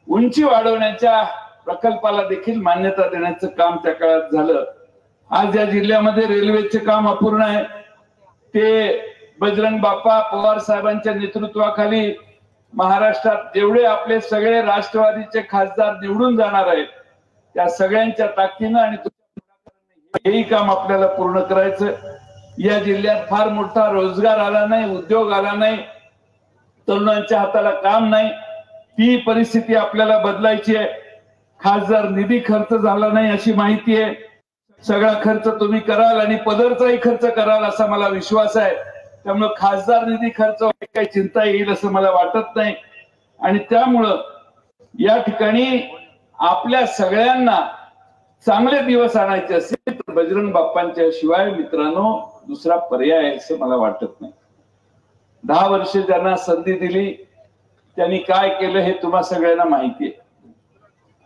उंची वाढवण्याच्या प्रकल्पाला देखील मान्यता देण्याचं काम त्या काळात झालं. आज या जिल्ह्यामध्ये रेल्वेचे काम अपूर्ण आहे. ते बजरंग बाप्पा पवार साहेबांच्या नेतृत्वाखाली महाराष्ट्रात जेवढे आपले सगळे राष्ट्रवादीचे खासदार निवडून जाणार आहेत त्या सगळ्यांच्या ताकदीनं आणि हेही काम आपल्याला पूर्ण करायचं. या जिल्ह्यात फार मोठा रोजगार आला नाही, उद्योग आला नाही, तरुणांच्या हाताला काम नाही. ती परिस्थिती आपल्याला बदलायची आहे. खासदार निधी खर्च झाला नाही अशी माहिती आहे. सगळा खर्च तुम्ही कराल आणि पदरचाही खर्च कराल असा मला विश्वास आहे. त्यामुळे खासदार निधी खर्च काही चिंता येईल असं मला वाटत नाही. आणि त्यामुळं या ठिकाणी आपल्या सगळ्यांना चांगले दिवस आणायचे असेल तर बजरंग बाप्पांच्या शिवाय मित्रांनो दुसरा पर्याय आहे असं मला वाटत नाही. 10 वर्ष ज्यांना संधी दिली त्यांनी काय केलं हे तुम्हा सगळ्यांना माहिती आहे.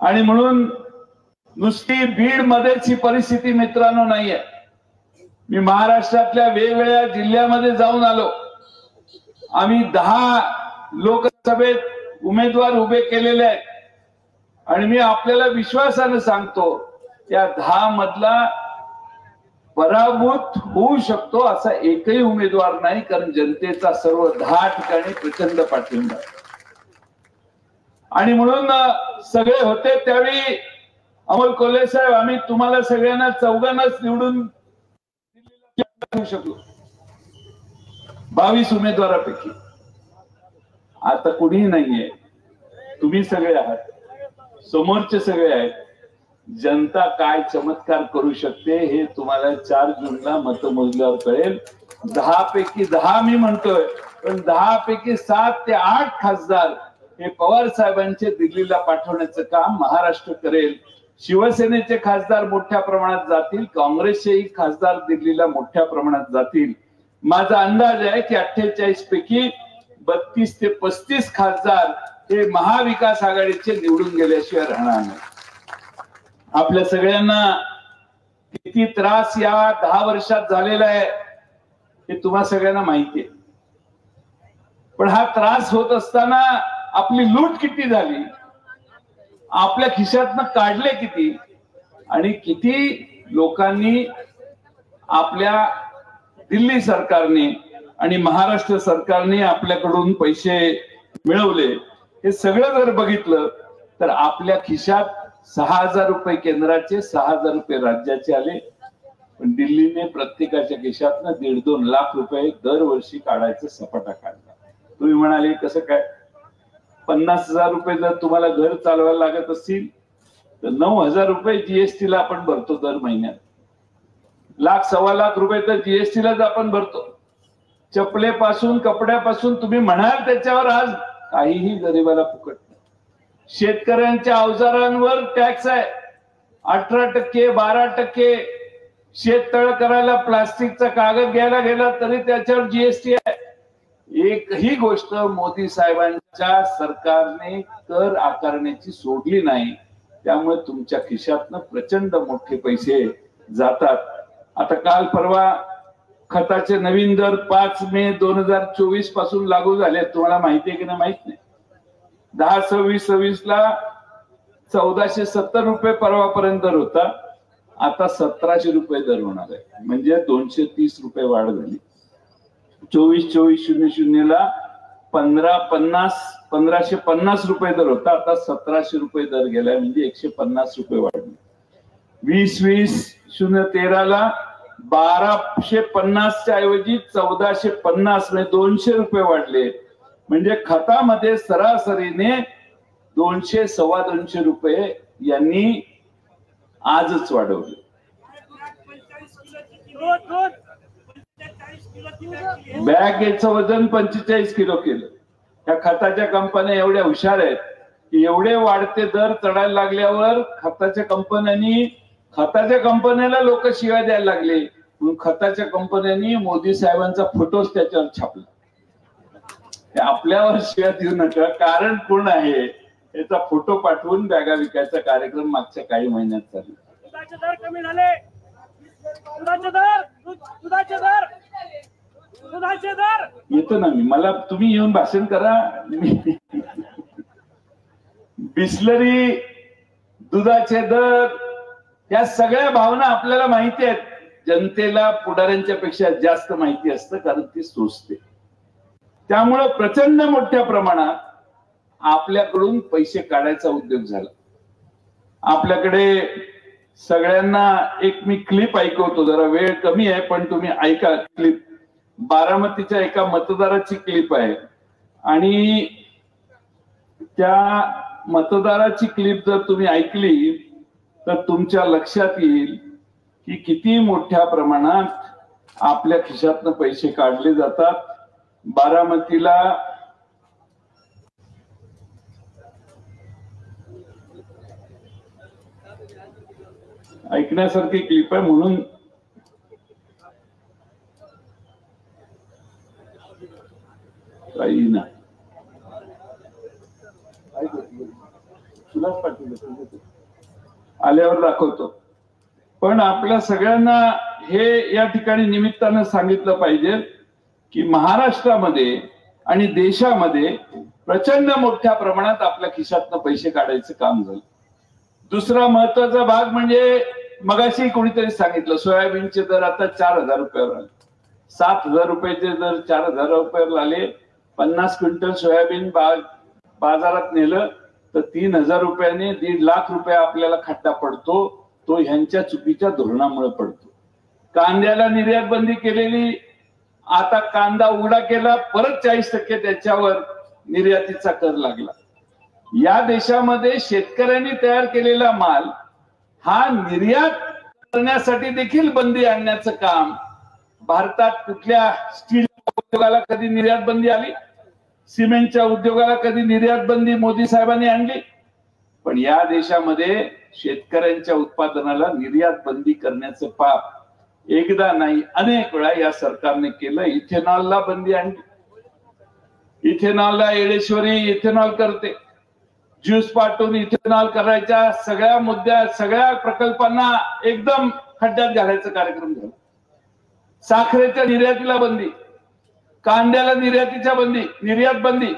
आणि म्हणून नुसती बीड मध्येच ही परिस्थिती मित्रांनो नाहीये. मी महाराष्ट्रातल्या वेगवेगळ्या जिल्ह्यामध्ये जाऊन आलो. आम्ही 10 लोकसभेत उमेदवार उभे केलेले आहेत आणि मी आपल्याला विश्वासाने सांगतो त्या 10 मधला पराभूत होऊ शकतो असा एकही उमेदवार नाही, कारण जनतेचा सर्व 10 ठिकाणी प्रचंड पाठिंबा. आणि म्हणून सगळे होते त्यावेळी अमोल कोल्हे साहेब आम्ही तुम्हाला सगळ्यांना चौघांनाच निवडून शकलो 22 उमेदवारापैकी. आता कुणीही नाहीये, तुम्ही सगळे आहात, समोरचे सगळे आहेत. जनता काय चमत्कार करू शकते हे तुम्हाला 4 जूनला मतमोजल्यावर कळेल. 10 पैकी 10 मी म्हणतोय, पण 10 पैकी 7 ते 8 खासदार हे पवार साहेबांचे दिल्लीला पाठवण्याचं काम महाराष्ट्र करेल. शिवसेनेचे खासदार मोठ्या प्रमाणात जातील, काँग्रेसचेही खासदार दिल्लीला मोठ्या प्रमाणात जातील. माझा अंदाज आहे की 48 पैकी 32 ते 35 खासदार हे महाविकास आघाडीचे निवडून गेल्याशिवाय राहणार नाही. आपल्या सगळ्यांना किती त्रास या 10 वर्षात झालेला आहे हे तुम्हा सगळ्यांना माहिती आहे. पण हा त्रास होत असताना आपली लूट किती झाली, आपल्या खिशातनं काढले किती आणि किती लोकांनी आपल्या दिल्ली सरकारने आणि महाराष्ट्र सरकारने आपल्याकडून पैसे मिळवले हे सगळं जर बघितलं तर आपल्या खिशात 6,000 रुपये केंद्राचे, 6,000 रुपये राज्याचे आले. पण दिल्लीने प्रत्येकाच्या खिशातनं 1.5-2 लाख रुपये दरवर्षी काढायचा सपाटा काढला. तुम्ही म्हणाले कसं काय? 50,000 रुपये जर तुम्हाला घर चालवायला लागत असतील तर 9,000 रुपये जीएसटीला आपण भरतो दर महिन्यात. 1,00,000-1.25 लाख रुपये तर जीएसटीलाच आपण भरतो. चपलेपासून कपड्यापासून तुम्ही म्हणाल त्याच्यावर आज काहीही गरिबाला फुकट नाही. शेतकऱ्यांच्या अवजारांवर टॅक्स आहे 18%, 12%. शेततळ करायला प्लास्टिकचा कागद घ्यायला गेला तरी त्याच्यावर जीएसटी आहे. एकही गोष्ट मोदी साहेबांच्या सरकारने कर आकारण्याची सोडली नाही. त्यामुळे तुमच्या खिशातनं प्रचंड मोठे पैसे जातात. आता काल परवा खताचे नवीन दर 5 मे 2024 पासून लागू झाले. तुम्हाला माहिती आहे की नाही माहित नाही. 10-26 ला 1470 रुपये परवापर्यंत दर होता. आता 1700 रुपये दर होणार आहे. म्हणजे 230 रुपये वाढ झाली. 24-24-00 ला 1550 रुपये दर होता. आता 1700 रुपये दर गेलाय. म्हणजे 150 रुपये वाढले. 20-20-013 ला 1250 च्या ऐवजी 1450 म्हणजे 200 रुपये वाढले. म्हणजे खतामध्ये सरासरीने 200-250 रुपये यांनी आजच वाढवले. बॅगेचं वजन 45 किलो केलं. या खताच्या कंपन्या एवढ्या हुशार आहेत की एवढे वाढते दर चढायला लागल्यावर खताच्या कंपन्याला लोक शिवाय द्यायला लागले. म्हणून खताच्या कंपन्यांनी मोदी साहेबांचा फोटोच त्याच्यावर छापला. आपल्यावर शिवाय देऊ नका, कारण कोण आहे याचा फोटो पाठवून बॅगा विकायचा कार्यक्रम मागच्या काही महिन्यात चालू. दुधाचे दर कमी झाले. दुधाचे दर येतो ना मी. मला तुम्ही येऊन भाषण करा. बिस्लरी, दुधाचे दर, या सगळ्या भावना आपल्याला माहिती आहेत. जनतेला पुढाऱ्यांच्या पेक्षा जास्त माहिती असतं, कारण ती सोसते. त्यामुळं प्रचंड मोठ्या प्रमाणात आपल्याकडून पैसे काढायचा उद्योग झाला. आपल्याकडे सगळ्यांना एक मी क्लिप ऐकवतो. जरा वेळ कमी आहे पण तुम्ही ऐका क्लिप. बारामतीच्या एका मतदाराची क्लिप आहे आणि त्या मतदाराची क्लिप जर तुम्ही ऐकली तर तुमच्या लक्षात येईल की किती मोठ्या प्रमाणात आपल्या खिशातनं पैसे काढले जातात. बारामतीला ऐकण्यासारखी क्लिप आहे म्हणून काही ना आल्यावर दाखवतो. पण आपल्या सगळ्यांना हे या ठिकाणी निमित्तानं सांगितलं पाहिजे की महाराष्ट्रामध्ये आणि देशामध्ये प्रचंड मोठ्या प्रमाणात आपल्या खिशातनं पैसे काढायचं काम झालं. दुसरा महत्वाचा भाग म्हणजे मगाशी कोणीतरी सांगितलं सोयाबीनचे दर आता 4000 रुपयावर आले. 7000 रुपयाचे दर 4000 रुपयावर आले. 50 क्विंटल सोयाबीन बाजारात नेलं तर 3000 रुपयाने 1.5 लाख रुपये आपल्याला खड्डा पडतो. तो ह्यांच्या चुकीच्या धोरणामुळे पडतो. कांद्याला निर्यात बंदी केलेली, आता कांदा उघडा केला, परत 40% त्याच्यावर निर्यातीचा कर लागला. या देशामध्ये शेतकऱ्यांनी तयार केलेला माल हा निर्यात करण्यासाठी देखील बंदी आणण्याचं काम. भारतात कुठल्या स्टील उद्योगाला कधी निर्यात बंदी आली? सिमेंटच्या उद्योगाला कधी निर्यात बंदी मोदी साहेबांनी आणली? पण या देशामध्ये शेतकऱ्यांच्या उत्पादनाला निर्यात बंदी करण्याचं पाप एकदा नाही अनेक वेळा या सरकारने केलं. इथेनॉलला बंदी आणली. इथेनॉलला येडेश्वरी इथेनॉल करते. ज्यूस पाठवून इथेनॉल करायच्या सगळ्या प्रकल्पांना एकदम खड्ड्यात घालायचा कार्यक्रम झाला. साखरेच्या निर्यातीला बंदी, कांद्याला निर्यात बंदी.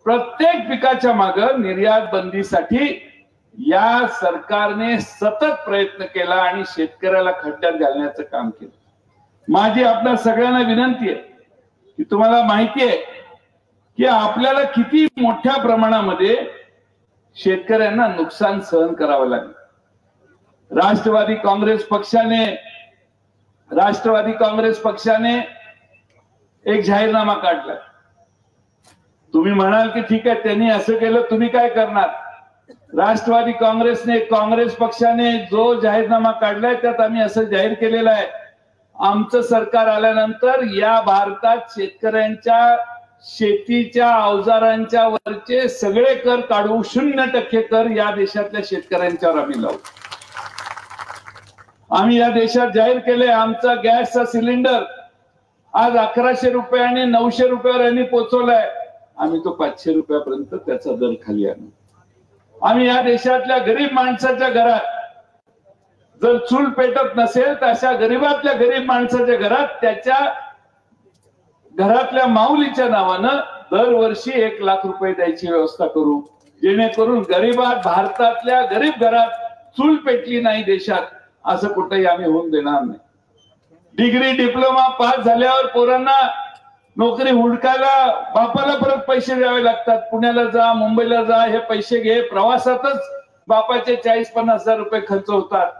प्रत्येक पिकाच्या मागे निर्यात बंदीसाठी या सरकारने सतत प्रयत्न केला आणि शेतकऱ्याला खड्ड्यात घालण्याचं काम केलं. माझी आपल्या सगळ्यांना विनंती आहे की तुम्हाला माहिती आहे की आपल्याला किती मोठ्या प्रमाणामध्ये शेतकऱ्यांना नुकसान सहन करावं लागलं. राष्ट्रवादी काँग्रेस पक्षाने एक जाहीरनामा काढला. तुम्ही म्हणाल की ठीक आहे त्यांनी असं केलं, तुम्ही काय करणार? राष्ट्रवादी काँग्रेस पक्षाने जो जाहीरनामा काढलाय त्यात आम्ही असं जाहीर केलेलं आहे, आमचं सरकार आल्यानंतर या भारतात शेतकऱ्यांच्या शेतीच्या अवजारांच्या वरचे सगळे कर काढू, 0% कर या देशातल्या शेतकऱ्यांच्यावर आम्ही लावू. आम्ही या देशात जाहीर केले आमचा गॅसचा सिलेंडर आज 1100 रुपयाने 900 रुपयावर यांनी पोहोचवलाय. आम्ही तो 500 रुपयापर्यंत त्याचा दर खाली आणू. आम्ही या देशातल्या गरीब माणसाच्या घरात जर चूल पेटत नसेल तर अशा गरीबातल्या गरीब माणसाच्या घरात त्याच्या घरातल्या माऊलीच्या नावानं दरवर्षी 1 लाख रुपये द्यायची व्यवस्था करू, जेणेकरून भारतातल्या गरीब घरात चूल पेटली नाही देशात असं कुठेही आम्ही होऊन देणार नाही. डिग्री डिप्लोमा पास झाल्यावर पोरांना नोकरी हुडकायला बापाला परत पैसे द्यावे लागतात. पुण्याला जा, मुंबईला जा, हे पैसे घे, प्रवासातच बापाचे 40-50 हजार रुपये खर्च होतात.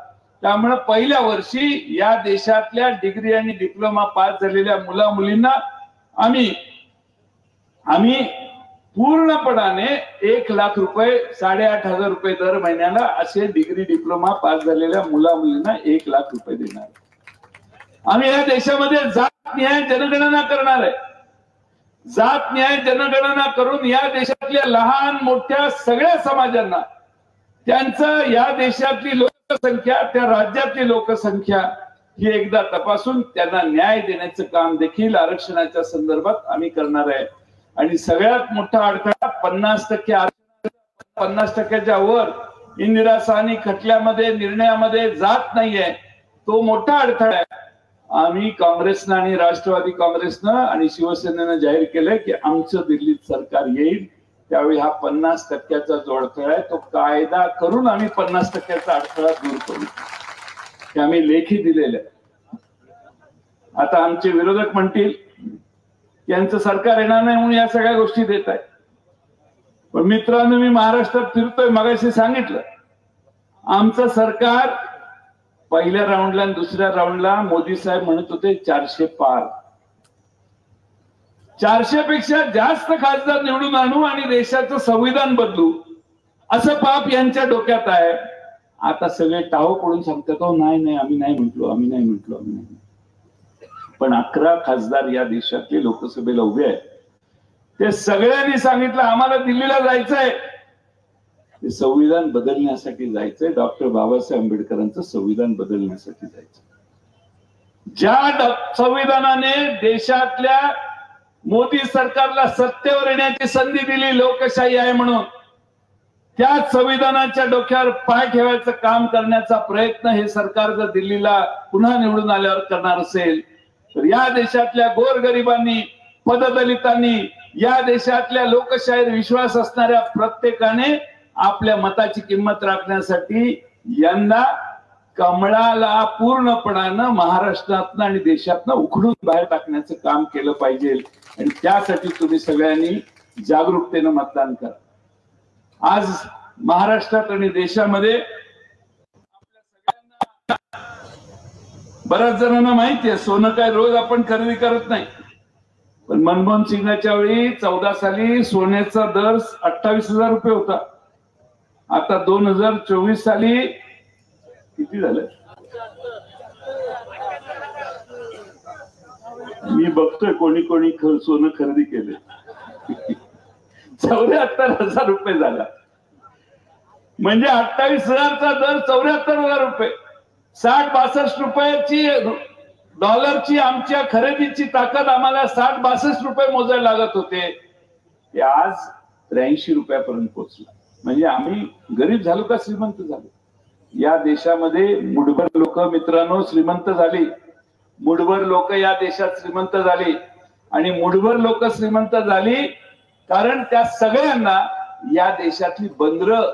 त्यामुळे पहिल्या वर्षी या देशातल्या डिग्री आणि डिप्लोमा पास झालेल्या मुला मुलींना आम्ही पूर्णपणाने 1 लाख रुपये 8,500 रुपये दर महिन्याला असे डिग्री डिप्लोमा पास झालेल्या मुला मुलींना 1 लाख रुपये देणार. आम्ही या देशामध्ये जात न्याय जनगणना करणार आहे. जात न्याय जनगणना करून या देशातल्या लहान मोठ्या सगळ्या समाजांना त्यांचं या देशातली लोकसंख्या, त्या राज्यातली लोकसंख्या ही एकदा तपासून त्यांना न्याय देण्याचं काम देखील आरक्षणाच्या संदर्भात आम्ही करणार आहे. आणि सगळ्यात मोठा अडथळा 50% आरक्षण, 50%च्या वर इंदिरा साहनी खटल्यामध्ये निर्णयामध्ये जात नाहीये, तो मोठा अडथळा आहे. आम्ही काँग्रेसनं आणि राष्ट्रवादी काँग्रेसनं आणि शिवसेनेनं जाहीर केलंय की आमचं दिल्लीत सरकार येईल त्यावेळी हा 50%चा जो अडथळा आहे तो कायदा करून आम्ही 50%चा अडथळा दूर करू, हे आम्ही लेखी दिलेले. आता आमचे विरोधक म्हणतील यांचं सरकार येणार नाही म्हणून या सगळ्या गोष्टी देत आहेत. पण मित्रांनो, मी महाराष्ट्रात फिरतोय, मगाशी सांगितलं आमचं सरकार पहिल्या राऊंडला आणि दुसऱ्या राऊंडला मोदी साहेब म्हणत होते 400 पार, 400 पेक्षा जास्त खासदार निवडून आणू आणि देशाचं संविधान बदलू असं पाप यांच्या डोक्यात आहे. आता सगळे टाहो पडून सांगतात नाही आम्ही नाही म्हटलो. पण 11 खासदार या देशातले लोकसभेला उभे आहेत. ते सगळ्यांनी सांगितलं आम्हाला दिल्लीला जायचंय, ते संविधान बदलण्यासाठी जायचंय, डॉक्टर बाबासाहेब आंबेडकरांचं संविधान बदलण्यासाठी जायचं. ज्या संविधानाने देशातल्या मोदी सरकारला सत्तेवर येण्याची संधी दिली, लोकशाही आहे म्हणून, त्याच संविधानाच्या डोक्यावर पाय ठेवायचं काम करण्याचा प्रयत्न हे सरकार जर दिल्लीला पुन्हा निवडून आल्यावर करणार असेल तर या देशातल्या गोरगरिबांनी, पददलितांनी, या देशातल्या लोकशाहीवर विश्वास असणाऱ्या प्रत्येकाने आपल्या मताची किंमत राखण्यासाठी यंदा कमळाला पूर्णपणानं महाराष्ट्रातनं आणि देशातनं उखडून बाहेर टाकण्याचं काम केलं पाहिजे. आणि त्यासाठी तुम्ही सगळ्यांनी जागरूकतेनं मतदान करा. आज महाराष्ट्रात आणि देशामध्ये आपल्या सगळ्यांना, बऱ्याच जणांना माहिती आहे सोनं काय रोज आपण खरेदी करत नाही, पण मनमोहन सिंगाच्या वेळी 14 साली सोन्याचा दर 28,000 रुपये होता. आता 2024 साली किती झालं मी बघतोय कोणी कोणी सोनं खरेदी केले 74,000 रुपये झाला. म्हणजे 28,000चा दर 74,000 रुपये, 60-62 रुपयाची डॉलरची आमच्या खरेदीची ताकद आम्हाला 60-62 रुपये मोजायला लागत होते, ते आज 83 रुपयापर्यंत पोहोचला. म्हणजे आम्ही गरीब झालो का श्रीमंत झालो? या देशामध्ये मुठभर लोक मित्रांनो श्रीमंत झाली, मुठभर लोक या देशात श्रीमंत झाली. आणि मुठभर लोक श्रीमंत झाली कारण त्या सगळ्यांना या देशातली बंदरं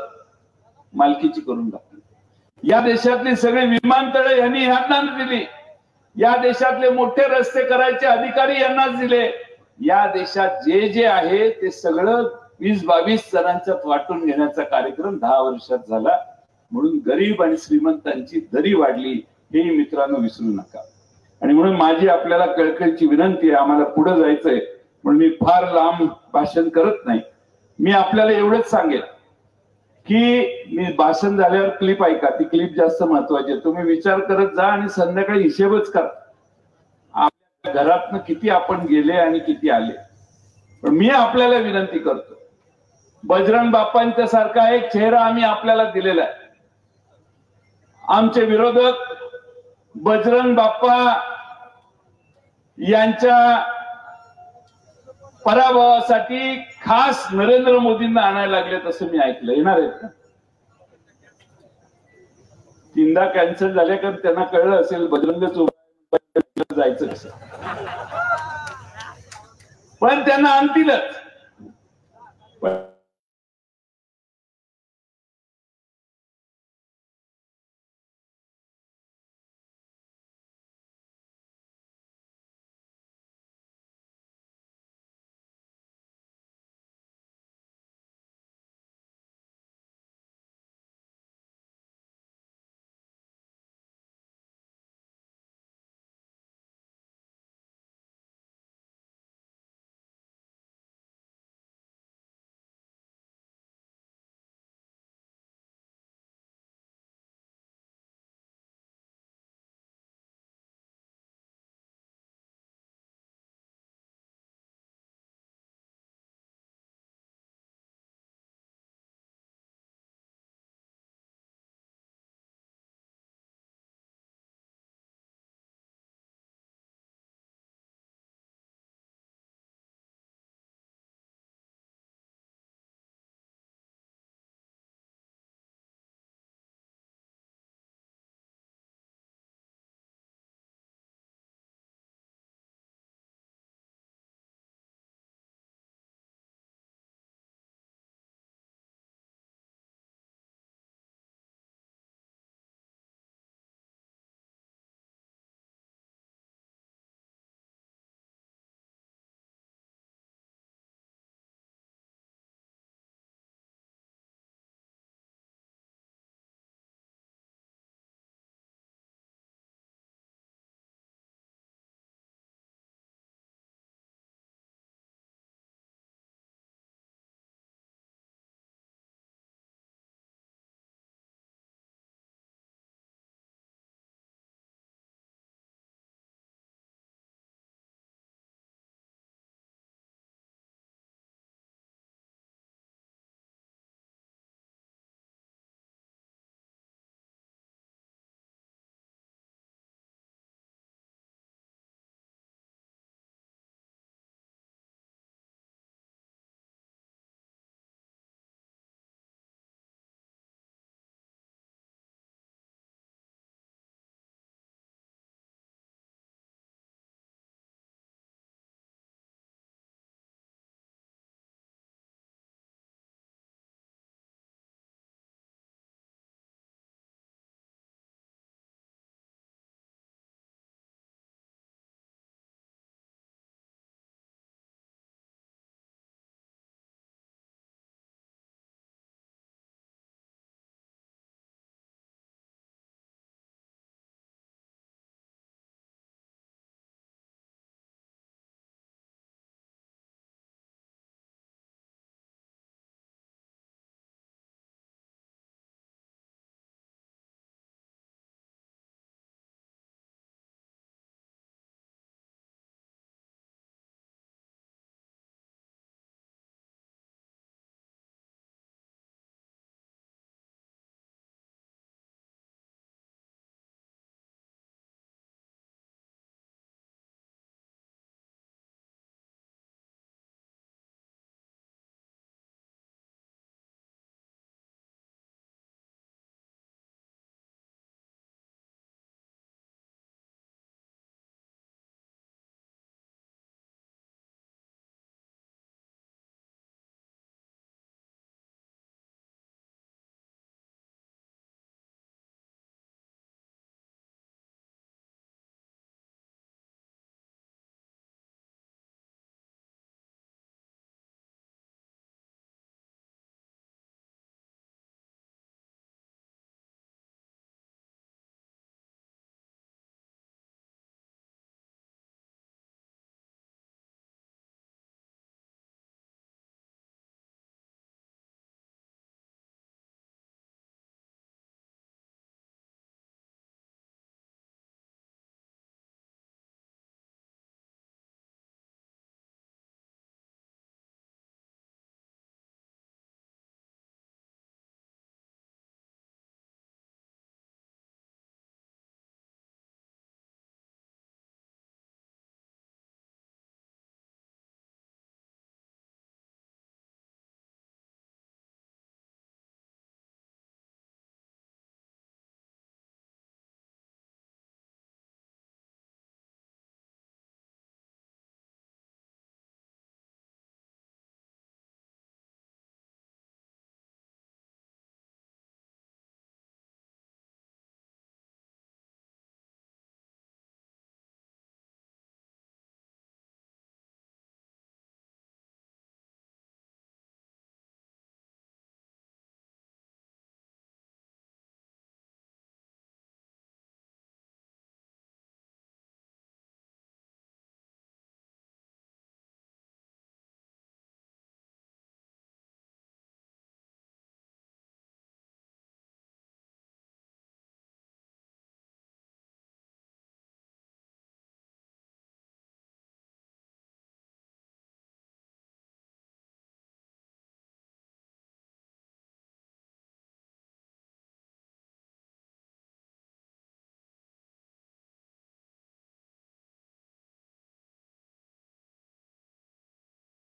मालकीची करून टाकली. या देशातली सगळे विमानतळे यांनी ह्यांना दिली, या देशातले मोठे रस्ते करायचे अधिकारी यांनाच दिले. या देशात जे जे आहे ते सगळं 20-22 जणांच्यात वाटून घेण्याचा कार्यक्रम 10 वर्षात झाला. म्हणून गरीब आणि श्रीमंतांची दरी वाढली, हे मित्रांनो विसरू नका. आणि म्हणून माझी आपल्याला कळकळीची विनंती आहे, आम्हाला पुढे जायचंय म्हणून मी फार लांब भाषण करत नाही. मी आपल्याला एवढंच सांगेन की मी भाषण झाल्यावर क्लिप ऐका, ती क्लिप जास्त महत्वाची आहे. तुम्ही विचार करत जा आणि संध्याकाळी हिशेबच करा आपल्या घरातनं किती आपण गेले आणि किती आले. पण मी आपल्याला विनंती करतो, बजरंग बाप्पांच्या सारखा एक चेहरा आम्ही आपल्याला दिलेला आहे. आमचे विरोधक बजरंग बाप्पा यांच्या पराभवासाठी खास नरेंद्र मोदींना आणायला लागलेत असं मी ऐकलं. येणार आहेत का? तीनदा कॅन्सल झाल्या कारण त्यांना कळलं असेल बजरंगच उभा जायचं कसं, पण त्यांना आणतीलच. पण